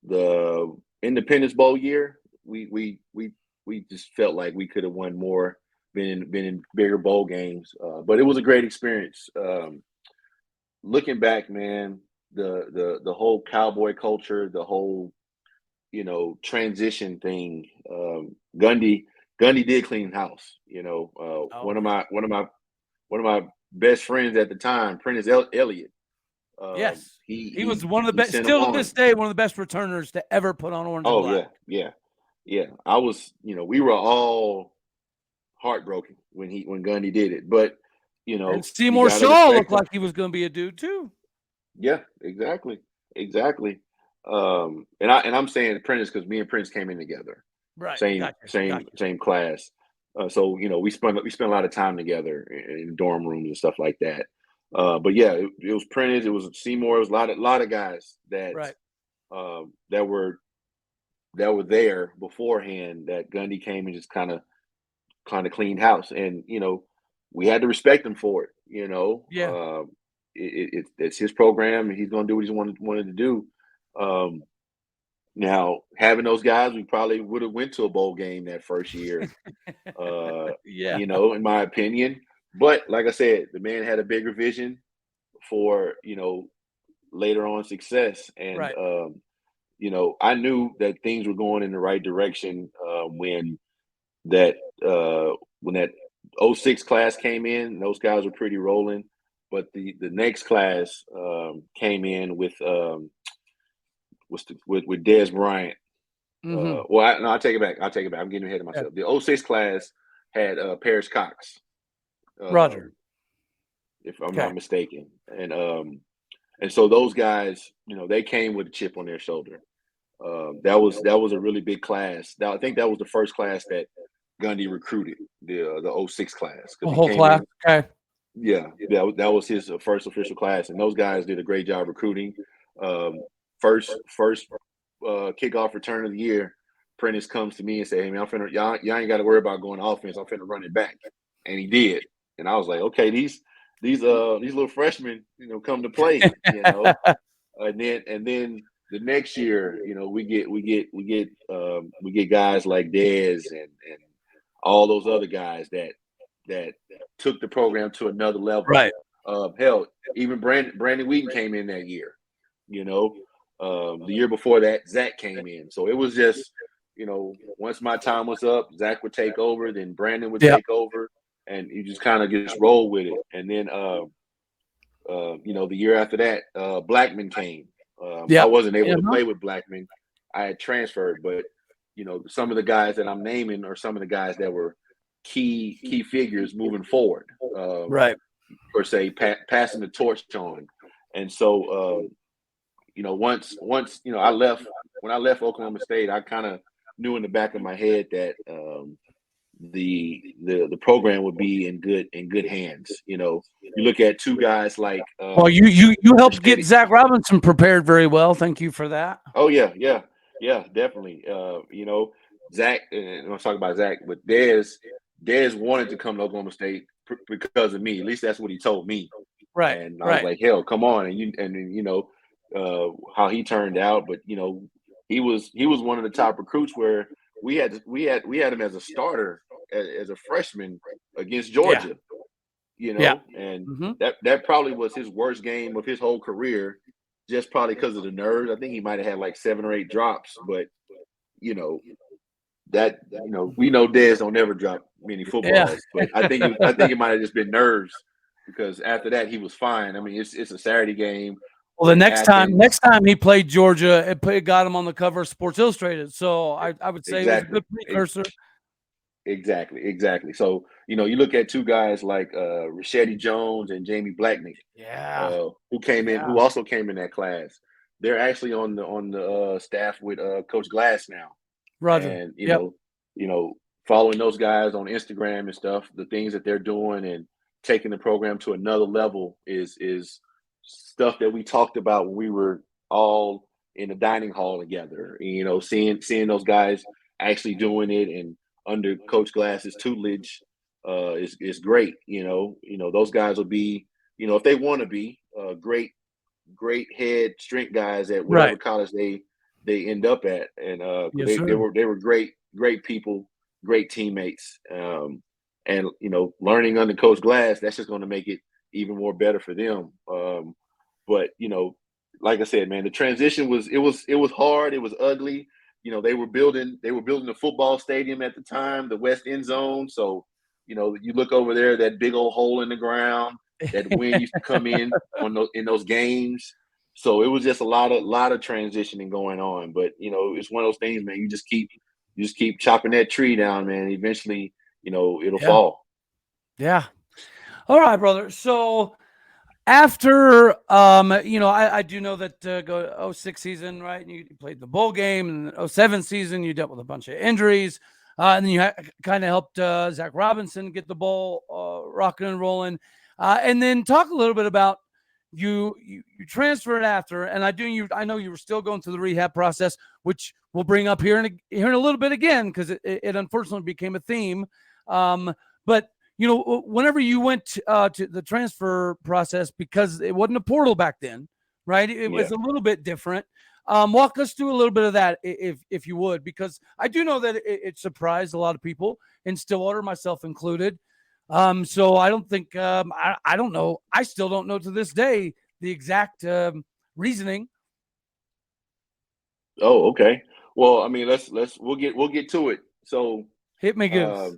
the Independence Bowl year, we just felt like we could have won more, been in bigger bowl games. But it was a great experience. Looking back, man, the whole cowboy culture, the whole transition thing. Gundy did clean house. Oh, One of yeah. my best friends at the time, Prentice Elliott. Yes. He was He one of the he best, sent him still to this on. day, one of the best returners to ever put on orange and Oh black. yeah, yeah, yeah. I was, we were all heartbroken when Gundy did it, but And you Seymour gotta Shaw looked respect him. like he was going to be a dude too. Yeah, exactly, exactly. And I'm saying Prentice because me and Prince came in together, Right. same Gotcha. same Gotcha. same class. So we spent a lot of time together in dorm rooms and stuff like that. But yeah, it was Prentice, it was Seymour, it was a lot of guys that Right. that were that were there beforehand that Gundy came and just kind of cleaned house, and we had to respect him for it. Yeah. It's his program, and he's going to do what he wanted to do. Now, having those guys, we probably would have went to a bowl game that first year, Yeah. in my opinion. But like I said, the man had a bigger vision for later on success, and Right. I knew that things were going in the right direction that when that '06 class came in. Those guys were pretty rolling, but the next class came in with with Dez Bryant. Mm-hmm. No, I'll take it back. I'm getting ahead of myself. Yeah. The '06 class had Paris Cox, Roger. if I'm Okay. not mistaken, and so those guys, they came with a chip on their shoulder. That was a really big class. I think that was the first class that Gundy recruited, the '06 class, The because he whole came class. in. Okay. Yeah, that was his first official class, and those guys did a great job recruiting. First kickoff return of the year, Prentice comes to me and say, "Hey man, y'all ain't got to worry about going offense. I'm finna run it back," and he did. And I was like, "Okay, these little freshmen, come to play, And then the next year, we get guys like Dez and all those other guys that took the program to another level. Right. Hell, even Brandon Wheaton came in that year. The year before that, Zach came in. So it was just, once my time was up, Zach would take over, then Brandon would take over, and you just kind of just roll with it. And then, the year after that, Blackman came. I wasn't able to play with Blackman. I had transferred, but some of the guys that I'm naming are some of the guys that were key figures moving forward. Right. Per se, passing the torch on. And so, once I left, when I left Oklahoma State, I kind of knew in the back of my head that the program would be in good hands. You look at two guys like well, you helped get Zach Robinson prepared very well. Thank you for that. Oh yeah, definitely. Zach, and I'm talking about Zach, but Dez wanted to come to Oklahoma State because of me. At least that's what he told me. Right. And I was like, hell, come on, how he turned out, but he was one of the top recruits where we had him as a starter as a freshman against Georgia. And that probably was his worst game of his whole career, just probably because of the nerves. I think he might have had like 7 or 8 drops, but we know Dez don't ever drop many footballs, but I think it might have just been nerves, because after that he was fine. I mean, it's a Saturday game. Well, the next time he played Georgia, it got him on the cover of Sports Illustrated. So I would say it was a good precursor. Exactly. So, you look at two guys like Rashedi Jones and Jamie Blacknick, who also came in that class. They're actually on the staff with Coach Glass now. Roger. And following those guys on Instagram and stuff, the things that they're doing and taking the program to another level is stuff that we talked about when we were all in the dining hall together. Seeing those guys actually doing it and under Coach Glass's tutelage is great. Those guys will be, if they want to be great head strength guys at whatever college they end up at. And they were great people, great teammates. And learning under Coach Glass, that's just going to make it even more better for them. But like I said, man, the transition was hard. It was ugly. They were building the football stadium at the time, the West End Zone. So, you look over there, that big old hole in the ground, that wind used to come in in those games. So it was just a lot of transitioning going on. But it's one of those things, man. You just keep chopping that tree down, man. Eventually, it'll fall. Yeah. All right, brother. So after, I do know that go 06 season, right? And you played the bowl game, and the 07 season, you dealt with a bunch of injuries. And then you kind of helped Zach Robinson get the ball rocking and rolling. And then talk a little bit about, you transferred after, and I know you were still going through the rehab process, which we'll bring up here in a little bit again, because it unfortunately became a theme. But whenever you went to the transfer process, because it wasn't a portal back then, right? It was a little bit different. Walk us through a little bit of that, if you would, because I do know that it surprised a lot of people in Stillwater, myself included. So I don't think I don't know. I still don't know to this day the exact reasoning. Oh, okay. Well, I mean, we'll get to it. So hit me, Goose.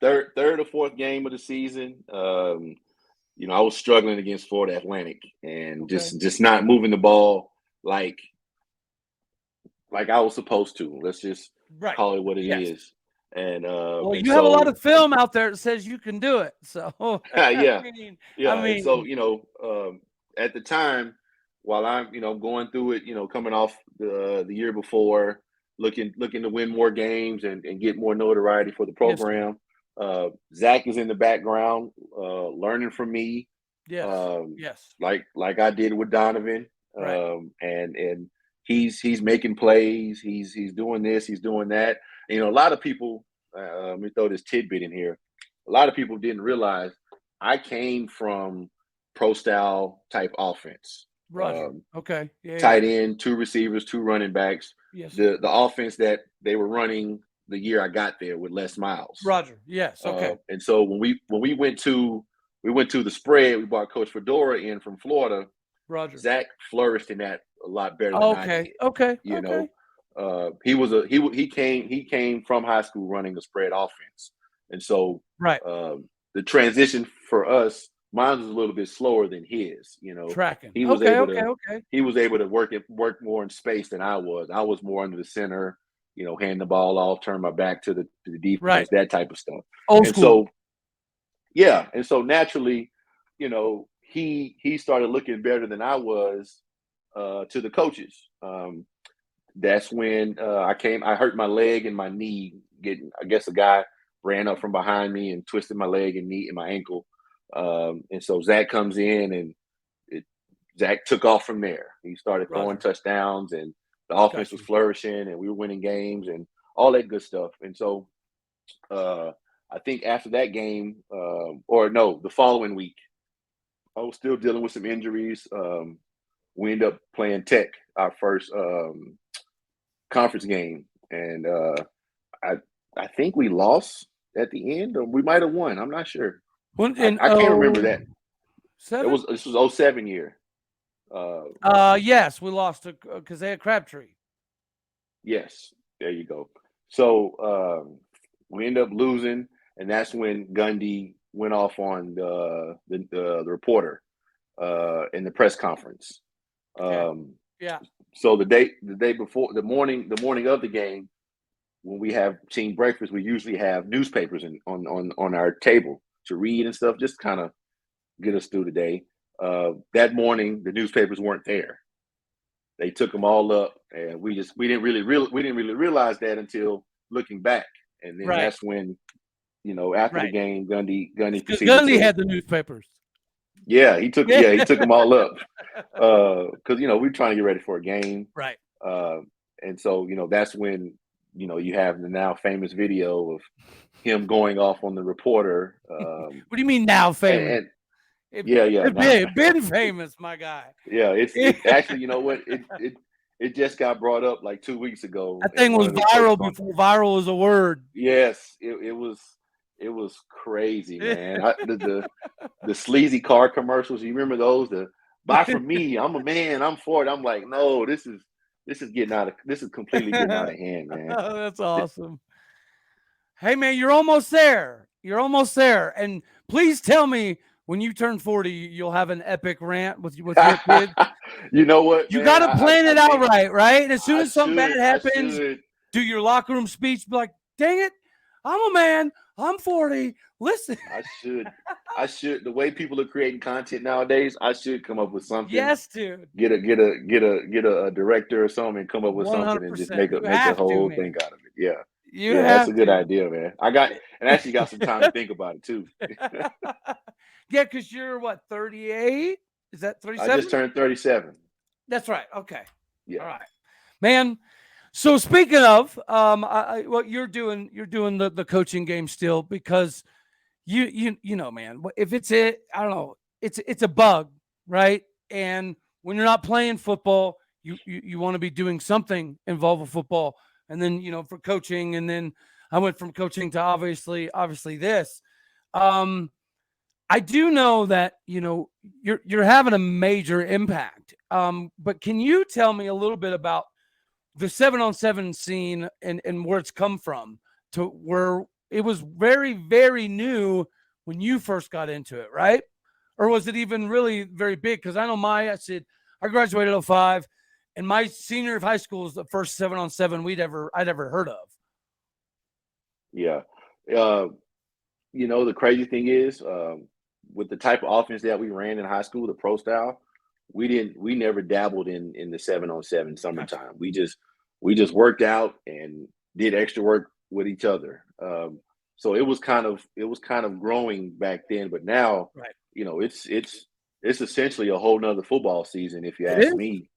Third or fourth game of the season. I was struggling against Florida Atlantic and just not moving the ball like I was supposed to. Let's just call it what it is. And you have a lot of film out there that says you can do it. So yeah. I mean, so at the time, while I'm going through it, coming off the year before, looking to win more games and get more notoriety for the program. Zach is in the background, learning from me. Yes. Like I did with Donovan. Right. And he's making plays. He's doing this. He's doing that. A lot of people. Let me throw this tidbit in here. A lot of people didn't realize I came from pro style type offense. Roger. Okay. Tight end, 2 receivers, 2 running backs. Yes. The offense that they were running the year I got there with Les Miles. Roger. Yes. Okay. And so when we went to the spread, we brought Coach Fedora in from Florida. Roger. Zach flourished in that a lot better than I did. Okay. He came from high school running the spread offense, and so the transition for us, mine was a little bit slower than his. Tracking. He was able to work more in space than I was. I was more under the center, hand the ball off, turn my back to the defense, that type of stuff. Old school. And so naturally, he started looking better than I was to the coaches. That's when I hurt my leg and my knee. I guess a guy ran up from behind me and twisted my leg and knee and my ankle. And so Zach comes in and Zach took off from there. He started throwing touchdowns and the offense was flourishing and we were winning games and all that good stuff. And so I think after that game, the following week, I was still dealing with some injuries. We ended up playing Tech, our first conference game, and I think we lost at the end, or we might have won. I'm not sure. I can't remember that. This was 2007 year. Yes, we lost because they had Crabtree. Yes, there you go. So we ended up losing, and that's when Gundy went off on the reporter in the press conference. So the day before, the morning of the game, when we have team breakfast, we usually have newspapers on our table to read and stuff, just kind of get us through the day. That morning, the newspapers weren't there. They took them all up, and we didn't really realize that until looking back, and then that's when, after the game, Gundy had the newspapers. Yeah, he took them all up because we're trying to get ready for a game, right? And so that's when you have the now famous video of him going off on the reporter. What do you mean now famous? It's been famous, my guy. Yeah, it's actually, you know what, it just got brought up like 2 weeks ago. That thing was viral before viral was a word. Yes, it was crazy, man. The sleazy car commercials, you remember those? The buy from me, I'm a man, I'm for it. I'm like, no, this is completely getting out of hand, man. Oh, that's awesome. Hey, man, you're almost there. And please tell me when you turn 40, you'll have an epic rant with your kid. You know what? You got to plan it out right? And as soon as something bad happens, do your locker room speech, be like, dang it, I'm a man. I'm 40. Listen. I should. The way people are creating content nowadays, I should come up with something. Yes, dude. Get a director or something and come up with 100%. Something and just make a whole thing out of it. Yeah. That's a good idea, man. I actually got some time to think about it too. Yeah, because you're what, 38? Is that I 37? just turned 37. That's right. Okay. Yeah. All right, man. So speaking of, what you're doing the coaching game still, because you know, man, if it's I don't know, it's a bug, right? And when you're not playing football, you want to be doing something involved with football, and then for coaching, and then I went from coaching to obviously this. Um, I do know that you're having a major impact. But can you tell me a little bit about the 7-on-7 scene and where it's come from to where it was very, very new when you first got into it, right? Or was it even really very big? Because I know I graduated in 05, and my senior of high school was the first 7-on-7 I'd ever heard of. Yeah. The crazy thing is, with the type of offense that we ran in high school, the pro style, we never dabbled in the 7-on-7 summertime. We just worked out and did extra work with each other. So it was kind of growing back then, but now, Right. it's essentially a whole nother football season, if you It ask is. me.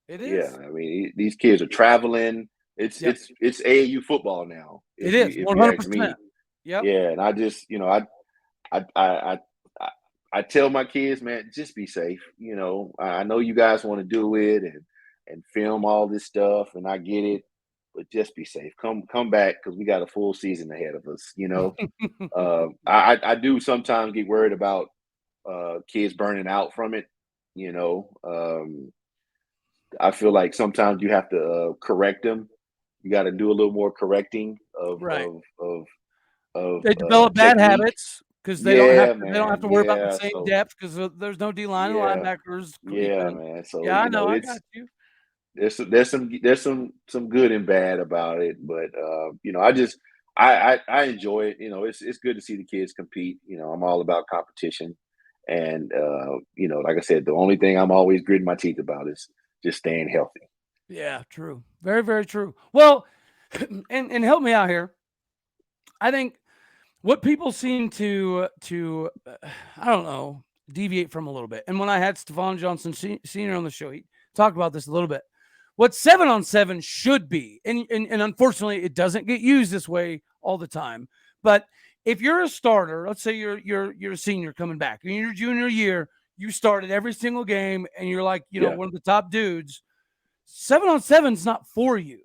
It Yeah, is. I mean, these kids are traveling. It's Yep. it's AAU football now, It if is you ask 100%. me. Yep. Yeah, and I just, I tell my kids, man, just be safe. I know you guys want to do it and film all this stuff, and I get it, but just be safe. Come back, because we got a full season ahead of us. I do sometimes get worried about kids burning out from it. I feel like sometimes you have to correct them. You got to do a little more correcting of Right. They develop bad technique. habits because Yeah, they don't have man. to worry about the Yeah. same So depth because there's no D line and yeah, linebackers yeah, creeping. man. So Yeah, I know. I got it's you. there's some good and bad about it, but I enjoy it. It's good to see the kids compete. I'm all about competition, and like I said, the only thing I'm always gritting my teeth about is just staying healthy. Yeah, true. Very, very true. Well, and help me out here. I think what people seem to I don't know, deviate from a little bit. And when I had Stephon Johnson Senior on the show, he talked about this a little bit. What 7-on-7 should be, and unfortunately, it doesn't get used this way all the time. But if you're a starter, let's say you're a senior coming back in your junior year, you started every single game, and you're like Yeah, one of the top dudes. 7-on-7 is not for you.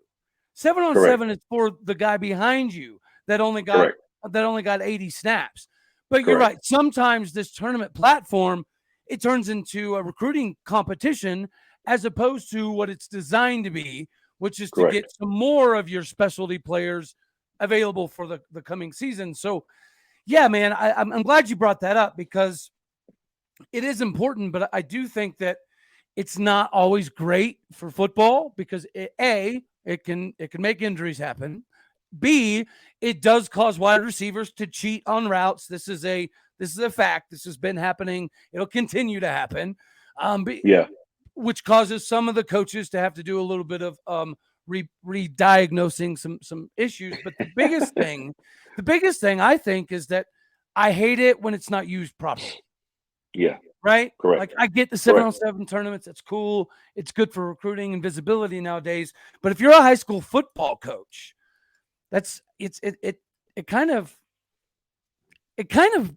7 on correct, 7 is for the guy behind you that only got correct, 80 snaps. But you're correct, right. Sometimes this tournament platform, it turns into a recruiting competition as opposed to what it's designed to be, which is to correct. get some more of your specialty players available for the coming season. So, yeah, man, I'm glad you brought that up because it is important, but I do think that it's not always great for football because it can make injuries happen. B, it does cause wide receivers to cheat on routes. This is a fact. This has been happening. It'll continue to happen. Yeah, Which causes some of the coaches to have to do a little bit of re-diagnosing some issues. But the biggest thing I think is that I hate it when it's not used properly. yeah, Right? correct, Like I get the correct, 7-on-7 tournaments. It's cool. It's good for recruiting and visibility nowadays. But if you're a high school football coach, it kind of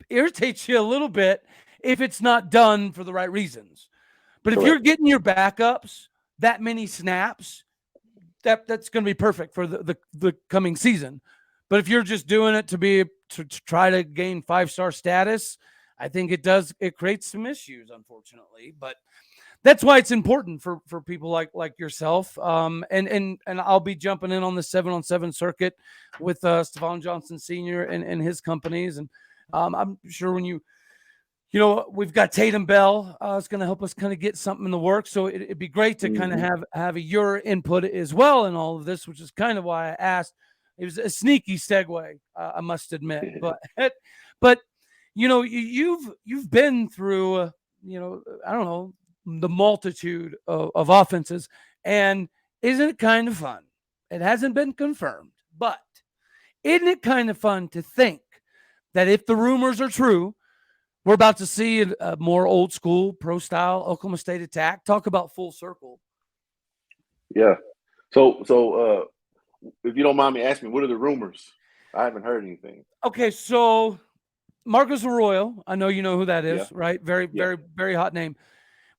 irritates you a little bit if it's not done for the right reasons. But if you're correct, getting your backups that many snaps, that's going to be perfect for the coming season. But if you're just doing it to try to gain 5-star status, I think it creates some issues, unfortunately. But that's why it's important for people like yourself. And I'll be jumping in on the 7-on-7 circuit with Stephon Johnson Sr. and his companies. And I'm sure when we've got Tatum Bell. It's going to help us kind of get something in the works. So it'd be great to kind of hmm have your input as well in all of this, which is kind of why I asked. It was a sneaky segue, I must admit, but you've been through, I don't know, the multitude of offenses, and isn't it kind of fun? It hasn't been confirmed, but isn't it kind of fun to think that if the rumors are true, we're about to see a more old school pro style Oklahoma State attack. Talk about full circle. Yeah. So if you don't mind me asking, what are the rumors? I haven't heard anything. Okay, so Marcus Arroyo, I know you know who that is, right? Very, very, very hot name.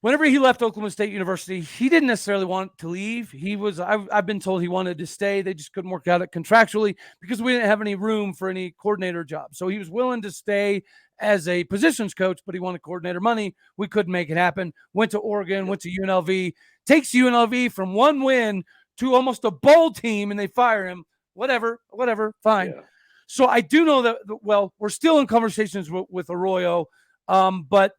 Whenever he left Oklahoma State University, he didn't necessarily want to leave. I've been told he wanted to stay. They just couldn't work out it contractually because we didn't have any room for any coordinator job. So he was willing to stay as a positions coach, but he wanted coordinator money. We couldn't make it happen. Went to Oregon, went to UNLV, takes UNLV from one win to almost a bowl team, and they fire him. Whatever, fine. Yeah. So I do know that, well, we're still in conversations with Arroyo, but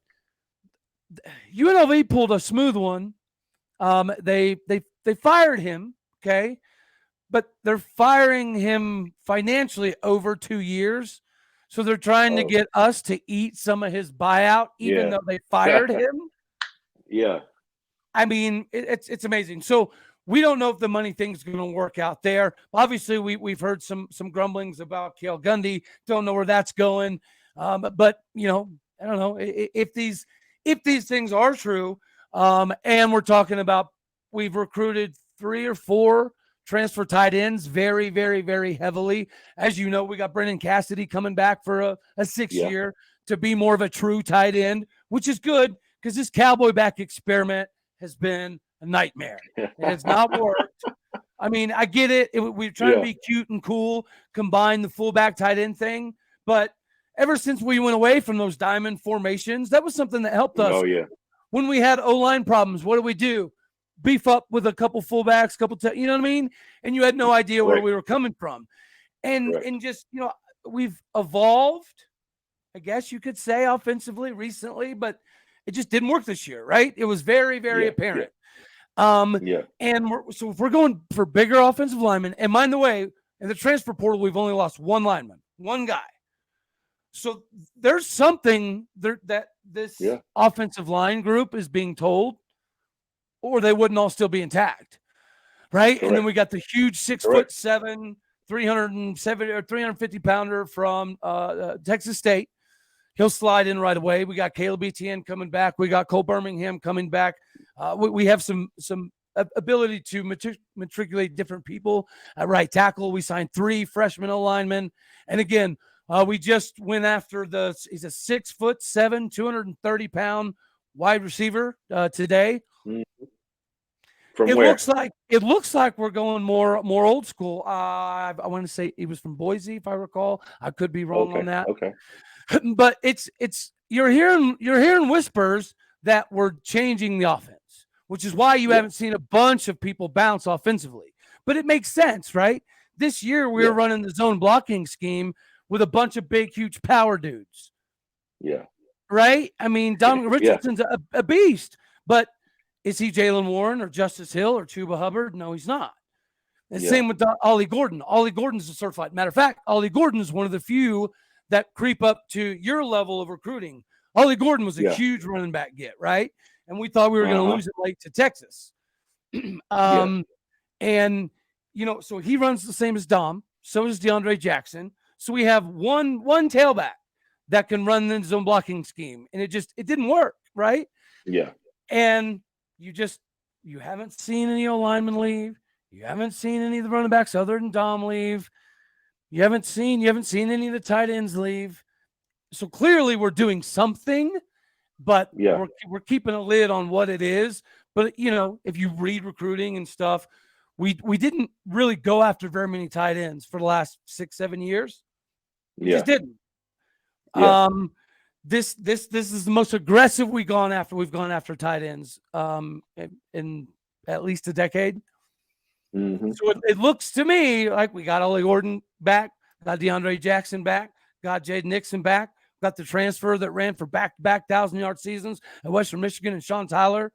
UNLV pulled a smooth one. They fired him, okay, but they're firing him financially over 2 years. So they're trying to get us to eat some of his buyout, even though they fired him. Yeah. I mean, it's amazing. So we don't know if the money thing's going to work out there. Obviously, we've heard some grumblings about Cale Gundy. Don't know where that's going. But you know, I don't know if these things are true. And we're talking about we've recruited 3 or 4 transfer tight ends very, very, very heavily. As you know, we got Brennan Cassidy coming back for a 6-year to be more of a true tight end, which is good because this Cowboy back experiment has been a nightmare. It has not worked. I mean, I get it. We're trying to be cute and cool, combine the fullback tight end thing. But ever since we went away from those diamond formations, that was something that helped us. Oh, yeah. When we had O-line problems, what do? Beef up with a couple fullbacks, you know what I mean? And you had no idea where we were coming from. And just, you know, we've evolved, I guess you could say, offensively recently, but it just didn't work this year, right? It was very, very apparent. And if we're going for bigger offensive linemen, and mind the way, in the transfer portal, we've only lost one lineman, one guy. So there's something there that this offensive line group is being told, or they wouldn't all still be intact, right? Correct. And then we got the huge 6'7", 370 or 350 pounder from Texas State. He'll slide in right away. We got Caleb Etienne coming back. We got Cole Birmingham coming back. We have some ability to matriculate different people at right tackle. We signed 3 freshman linemen, and again, we just went after he's a 6'7", 230-pound wide receiver today. Mm-hmm. It looks like we're going more old school. I want to say he was from Boise, if I recall. I could be wrong on that. Okay. But it's you're hearing whispers that we're changing the offense, which is why you haven't seen a bunch of people bounce offensively. But it makes sense, right? This year we were running the zone blocking scheme with a bunch of big, huge power dudes. Yeah. Right? I mean, Dominic Richardson's a beast, but is he Jalen Warren or Justice Hill or Chuba Hubbard? No, he's not. And same with Ollie Gordon. Ollie Gordon's a certified. Matter of fact, Ollie Gordon is one of the few that creep up to your level of recruiting. Ollie Gordon was a huge running back get, right? And we thought we were going to lose it late to Texas. And, you know, so he runs the same as Dom. So does DeAndre Jackson. So we have one tailback that can run the zone blocking scheme. And it didn't work, right? Yeah. And you haven't seen any O-linemen leave. You haven't seen any of the running backs other than Dom leave. You haven't seen any of the tight ends leave. So clearly we're doing something, but we're keeping a lid on what it is. But, you know, if you read recruiting and stuff, we didn't really go after very many tight ends for the last 6-7 years. We just didn't. Yeah. This is the most aggressive we've gone after tight ends in at least a decade. Mm-hmm. So it looks to me like we got Ollie Gordon back, got DeAndre Jackson back, got Jaden Nixon back, got the transfer that ran for back-to-back 1,000-yard seasons at Western Michigan and Sean Tyler.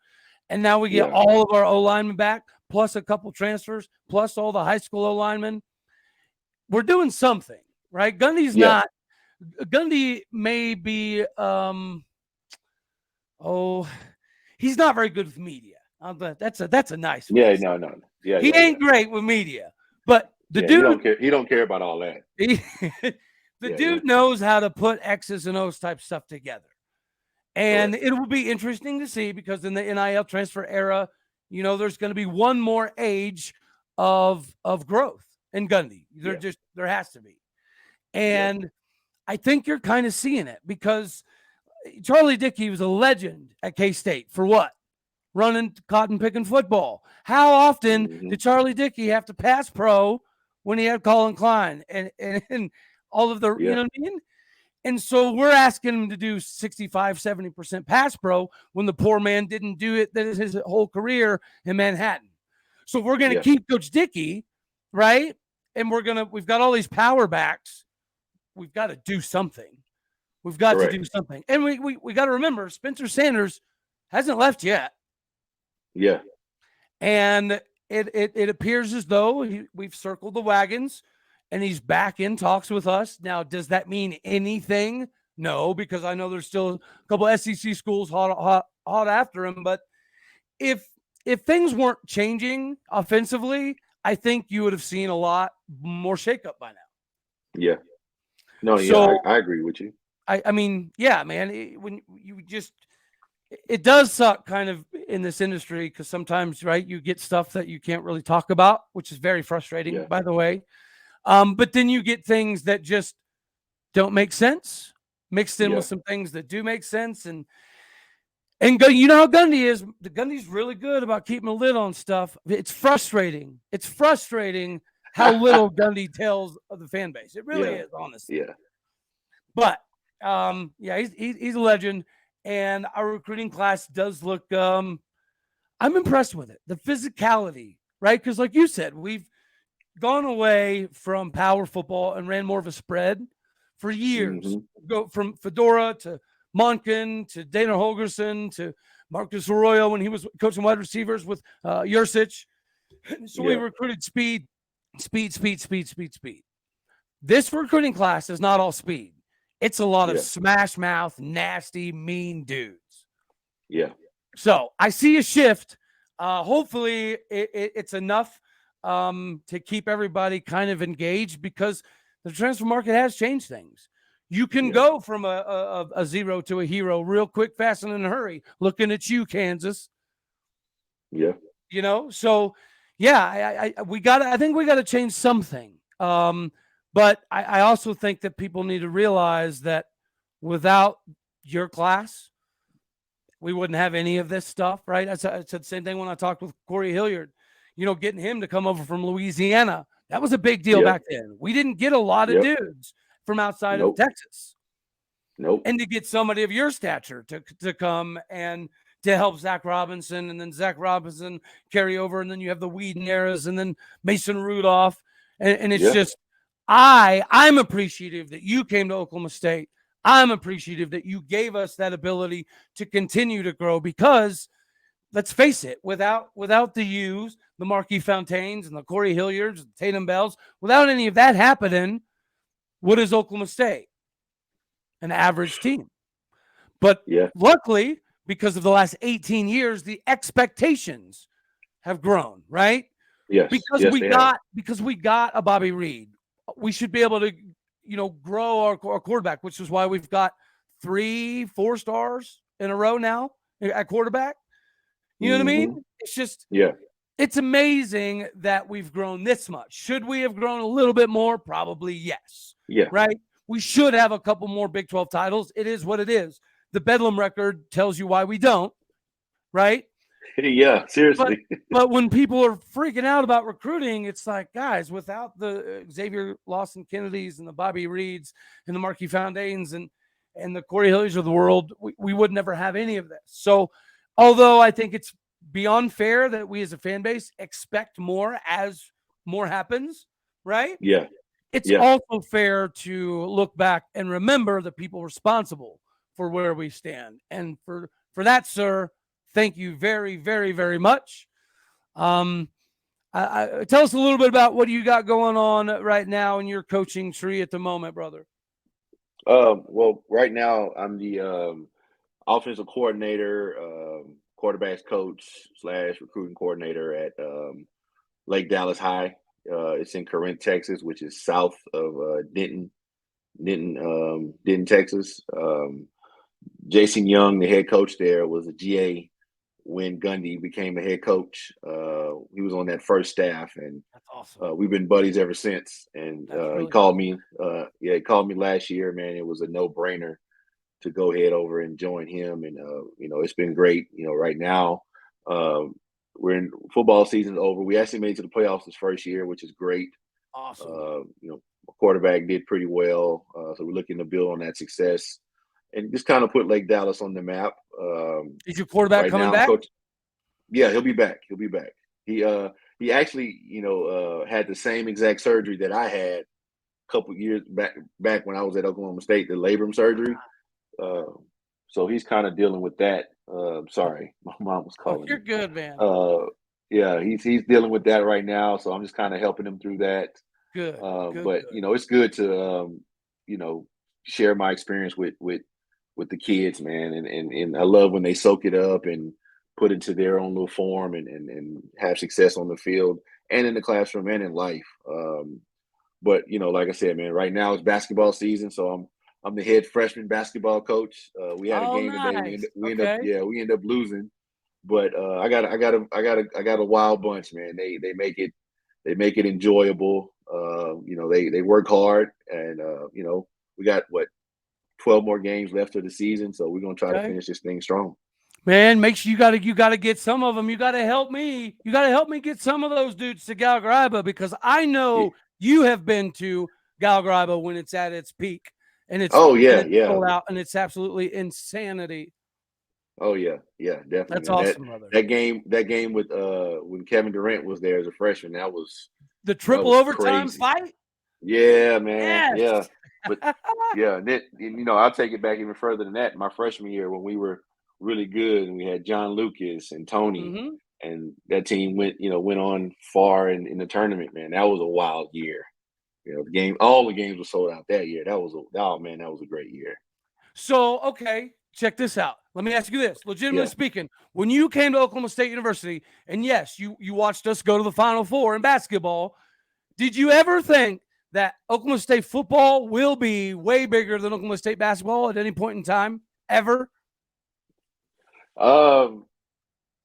And now we get all of our O-linemen back, plus a couple transfers, plus all the high school O-linemen. We're doing something, right? Gundy may be, he's not very good with media. That's a nice one. Yeah, no. Yeah, he ain't great with media, but the dude he don't care about all that. The dude knows how to put X's and O's type stuff together, And it will be interesting to see because in the NIL transfer era, there's going to be one more age of growth in Gundy. There has to be. And I think you're kind of seeing it because Charlie Dickey was a legend at K-State for what? Running cotton picking football. How often did Charlie Dickey have to pass pro when he had Colin Klein and all of the, you know what I mean? And so we're asking him to do 65, 70% pass pro when the poor man didn't do it his whole career in Manhattan. So we're going to keep Coach Dickey, right? And we've got all these power backs. We've got to do something. We've got to do something. And we got to remember Spencer Sanders hasn't left yet. Yeah. And it appears as though we've circled the wagons and he's back in talks with us. Now, does that mean anything? No, because I know there's still a couple SEC schools hot after him. But if things weren't changing offensively, I think you would have seen a lot more shakeup by now. Yeah. No, so, I agree with you. I mean, yeah, man, it does suck kind of in this industry because sometimes, right, you get stuff that you can't really talk about, which is very frustrating, by the way. But then you get things that just don't make sense mixed in with some things that do make sense. And you know how Gundy is. Gundy's really good about keeping a lid on stuff. It's frustrating. It's frustrating how little Gundy tells of the fan base. It really is, honestly. Yeah. But he's a legend, and our recruiting class does look. I'm impressed with it. The physicality, right? Because, like you said, we've gone away from power football and ran more of a spread for years. Go from Fedora to Monken to Dana Holgerson to Marcus Arroyo when he was coaching wide receivers with Yursich. So we recruited speed. This recruiting class is not all speed. It's a lot of smash mouth, nasty, mean dudes. Yeah. So I see a shift. Hopefully it's enough to keep everybody kind of engaged because the transfer market has changed things. You can go from a zero to a hero real quick, fast, and in a hurry. Looking at you, Kansas. Yeah. So I think we got to change something. But I also think that people need to realize that without your class, we wouldn't have any of this stuff, right? I said the same thing when I talked with Corey Hilliard. Getting him to come over from Louisiana, that was a big deal back then. We didn't get a lot of dudes from outside of Texas. And to get somebody of your stature to come and to help Zach Robinson, and then Zach Robinson carry over, and then you have the Whedon eras, and then Mason Rudolph. And it's just, I'm appreciative that you came to Oklahoma State. I'm appreciative that you gave us that ability to continue to grow because let's face it, without the U's, the Marquis Fountains and the Corey Hilliards, the Tatum Bells, without any of that happening, what is Oklahoma State? An average team. But luckily, because of the last 18 years, the expectations have grown, right? Yes. Because we got a Bobby Reid. We should be able to, grow our quarterback, which is why we've got 3-4 stars in a row now at quarterback. You know what I mean? It's just, it's amazing that we've grown this much. Should we have grown a little bit more? Probably yes. Yeah. Right? We should have a couple more Big 12 titles. It is what it is. The Bedlam record tells you why we don't, right? Yeah, seriously. But when people are freaking out about recruiting, it's like, guys, without the Xavier Lawson Kennedys and the Bobby Reids and the Marquis Fountains and the Corey Hilliards of the world, we would never have any of this. So although I think it's beyond fair that we as a fan base expect more as more happens, right? Yeah. It's also fair to look back and remember the people responsible for where we stand. And for that, sir, thank you very, very, very much. Tell us a little bit about what you got going on right now in your coaching tree at the moment, brother. Well, right now I'm the offensive coordinator, quarterbacks coach / recruiting coordinator at Lake Dallas High. It's in Corinth, Texas, which is south of Denton, Texas. Jason Young, the head coach there, was a GA when Gundy became a head coach. He was on that first staff, and That's awesome. we've been buddies ever since. And That's really he called cool. me. He called me last year, man. It was a no-brainer to go head over and join him. And it's been great. Right now, um, we're in football season's over. We actually made it to the playoffs this first year, which is great. Awesome. Quarterback did pretty well, so we're looking to build on that success and just kind of put Lake Dallas on the map. Is your quarterback Right coming now, back? Coach. Yeah, he'll be back. He'll be back. He actually, had the same exact surgery that I had a couple years back when I was at Oklahoma State, the labrum surgery. So he's kind of dealing with that. Sorry, my mom was Oh, calling you're me. good, man. Yeah, he's dealing with that right now. So I'm just kind of helping him through that. Good. But it's good to share my experience with the kids, man, and I love when they soak it up and put it to their own little form and have success on the field and in the classroom and in life. But like I said, man, right now it's basketball season, so I'm the head freshman basketball coach. We had a Oh, game today. nice. We end up Okay. we end up losing, but I got a wild bunch, man. They make it enjoyable. They work hard, and we got 12 more games left of the season, so we're gonna try to Okay. finish this thing strong. Man, make sure you gotta get some of them. You gotta help me. You gotta help me get some of those dudes to Galgariba, because I Yeah. know you have been to Galgariba when it's at its peak and it's Oh yeah, yeah. sold out and it's absolutely insanity. Oh yeah, yeah, definitely, That's man. That awesome, brother. that game with when Kevin Durant was there as a freshman, that was The that triple was overtime crazy. fight? Yeah, man. Yes. Yeah, but yeah, and I'll take it back even further than that. My freshman year, when we were really good, and we had John Lucas and Tony, Mm-hmm. and that team went on far in the tournament. Man, that was a wild year. All the games were sold out that year. That was a great year. So, okay, check this out. Let me ask you this. Legitimately Yeah. speaking, when you came to Oklahoma State University, and yes, you watched us go to the Final Four in basketball, did you ever think that Oklahoma State football will be way bigger than Oklahoma State basketball at any point in time? Ever? Um,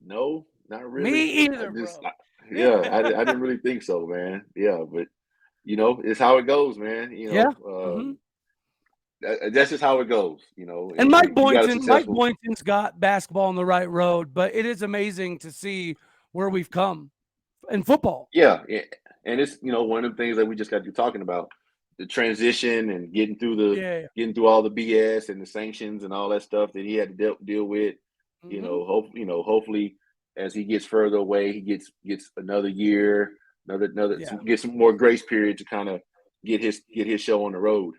no, not Me really. I either, just, bro. yeah, I didn't really think so, man. Yeah, but it's how it goes, man. Yeah. Mm-hmm. That's just how it goes. And and you got a Mike successful. Boynton's got basketball on the right road, but it is amazing to see where we've come in football. Yeah, and it's one of the things that we just got to be talking about, the transition and Yeah. getting through all the BS and the sanctions and all that stuff that he had to deal with. Mm-hmm. Hopefully as he gets further away, he gets another year, Yeah. get some more grace period to kind of get his show on the road.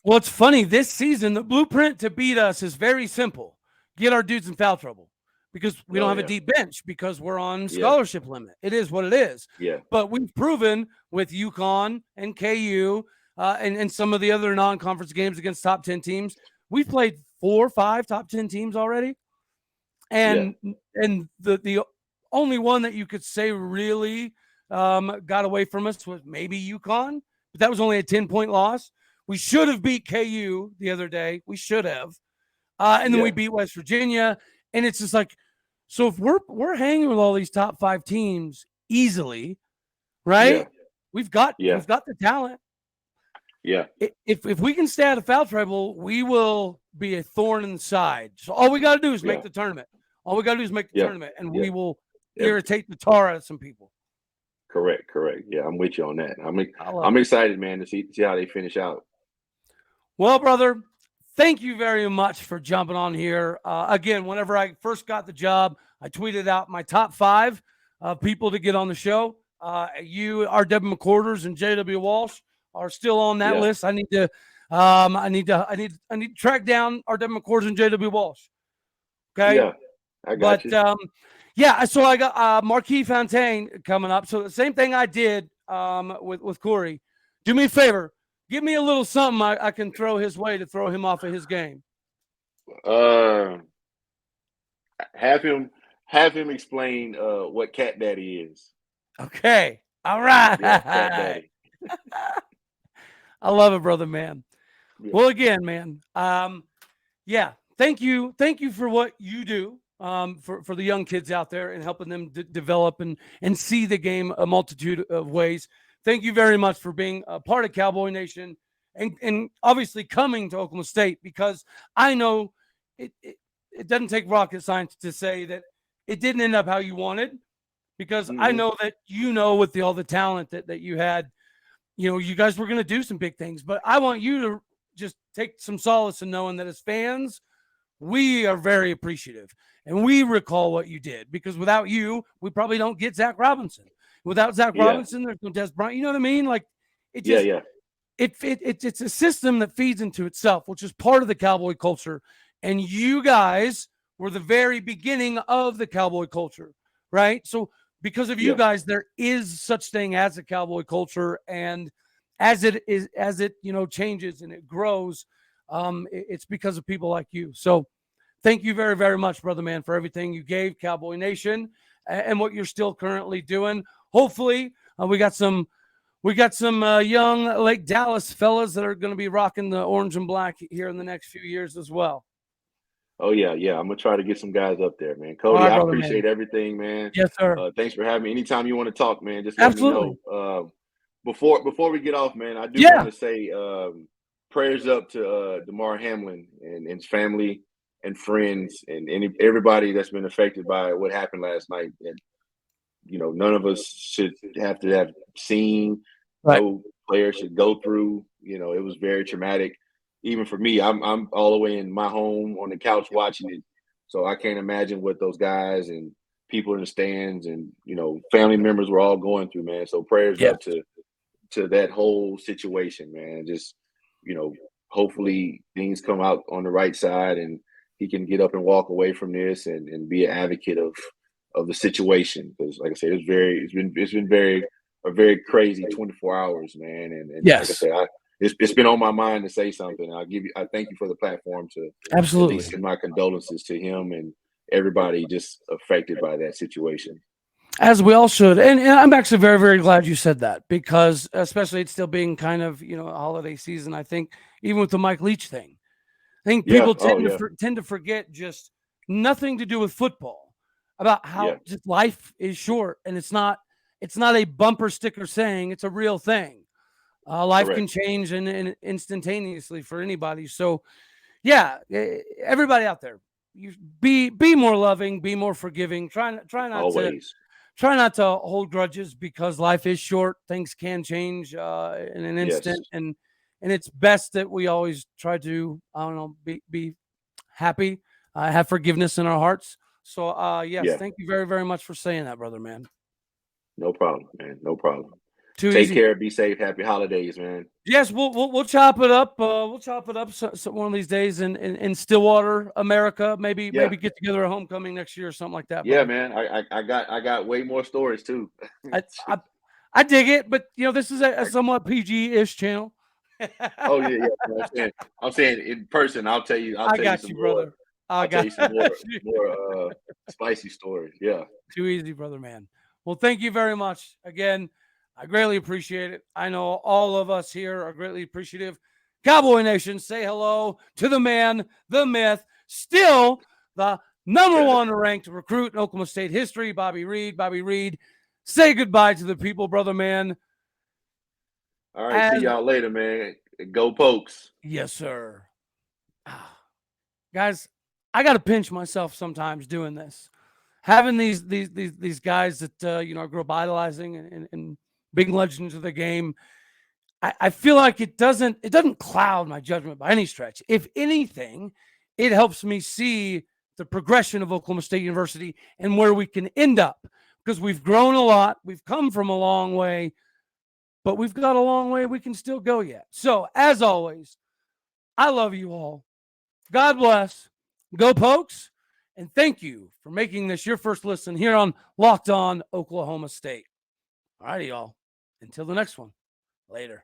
Well, it's funny. This season, the blueprint to beat us is very simple. Get our dudes in foul trouble, because we don't Oh have a yeah, deep bench, because we're on yeah, scholarship limit. It is what it is. yeah, But we've proven with UConn and KU and some of the other non-conference games against top 10 teams, we've played 4 or 5 top 10 teams already. yeah, And the only one that you could say really got away from us was maybe UConn, but that was only a 10-point loss. We should have beat KU the other day. We should have. And then we yeah, beat West Virginia. And it's just like, so if we're hanging with all these top 5 teams easily, yeah, right? We've got yeah, the talent. yeah, If we can stay out of foul trouble, we will be a thorn in the side. So all we got to do is make yeah, the tournament. All we got to do is make the yeah, tournament, and yeah. we will Yep. irritate the tar out of some people. Correct. Yeah, I'm with you on that. I love I'm it. excited, man, to see how they finish out. Well, brother, thank you very much for jumping on here. Again, whenever I first got the job, I tweeted out my top 5 people to get on the show. You, R.W. McQuarters, and J.W. Walsh are still on that Yeah, list. I need to track down R.W. McQuarters and J.W. Walsh. Okay. yeah, I got But you. yeah, so I got Marquis Fontaine coming up. So the same thing I did with Corey. Do me a favor, give me a little something I can throw his way to throw him off of his game. Uh, have him explain what Cat Daddy is. Okay, all Yeah, Cat right. Daddy. I love it, brother, man. Yeah, Well, again, man, yeah, thank you for what you do for the young kids out there and helping them develop and see the game a multitude of ways. Thank you very much for being a part of Cowboy Nation and obviously coming to Oklahoma State, because I know it doesn't take rocket science to say that it didn't end up how you wanted, because I know that with all the talent that you had, you guys were going to do some big things. But I want you to just take some solace in knowing that as fans, we are very appreciative and we recall what you did, because without you, we probably don't get Zach Robinson. Without Zach Robinson, there's no Des Bryant. You know what I mean? Like it just, it's a system that feeds into itself, which is part of the Cowboy culture. And you guys were the very beginning of the Cowboy culture, right? So because of you guys, there is such thing as a Cowboy culture, and as it changes and it grows, it's because of people like you. So thank you very, very much, brother man, for everything you gave Cowboy Nation and what you're still currently doing. Hopefully, we got some young Lake Dallas fellas that are going to be rocking the orange and black here in the next few years as well. Oh yeah. I'm gonna try to get some guys up there, man. Cody, I appreciate everything, man. Yes, sir. Thanks for having me. Anytime you want to talk, man, just let Absolutely. me know. Before we get off, man, I do want to say prayers up to DeMar Hamlin and his family and friends and everybody that's been affected by what happened last night. And none of us should have to have seen. Right. No player should go through. It was very traumatic. Even for me, I'm all the way in my home on the couch watching it, so I can't imagine what those guys and people in the stands and family members were all going through, man. So prayers up to that whole situation, man. Just hopefully things come out on the right side and he can get up and walk away from this and be an advocate of the situation, because like I said, it's been a very crazy 24 hours, man. And like I said, it's been on my mind to say something. I thank you for the platform to absolutely at least send my condolences to him and everybody just affected by that situation. As we all should. And I'm actually very, very glad you said that, because especially it's still being kind of, a holiday season. I think even with the Mike Leach thing, I think people tend to forget just nothing to do with football, about how just life is short, and it's not a bumper sticker saying, it's a real thing. Life can change and instantaneously for anybody. So everybody out there, you be more loving, be more forgiving. Try not to hold grudges, because life is short. Things can change in an instant, and it's best that we always try to be happy, have forgiveness in our hearts. So thank you very, very much for saying that, brother man. No problem, man. No problem. Take easy. Care, be safe, happy holidays, man. Yes, we'll chop it up. We'll chop it up so one of these days in Stillwater, America. Maybe get together at homecoming next year or something like that. Yeah, man. I got way more stories too. I dig it, but this is a somewhat PG-ish channel. Oh yeah. I'm saying in person. I'll tell you. I got you, brother. I'll tell you some more spicy stories. Yeah. Too easy, brother man. Well, thank you very much again. I greatly appreciate it. I know all of us here are greatly appreciative. Cowboy Nation, say hello to the man, the myth, still the number one ranked recruit in Oklahoma State history, Bobby Reid. Bobby Reid, say goodbye to the people, brother man. All right, see y'all later, man. Go Pokes. Yes, sir. Guys, I got to pinch myself sometimes doing this. Having these guys that I grew up idolizing and big legends of the game, I feel like it doesn't cloud my judgment by any stretch. If anything, it helps me see the progression of Oklahoma State University and where we can end up, because we've grown a lot, we've come from a long way, but we've got a long way we can still go yet. So as always, I love you all. God bless. Go Pokes. And thank you for making this your first listen here on Locked On Oklahoma State. All righty, y'all. Until the next one. Later.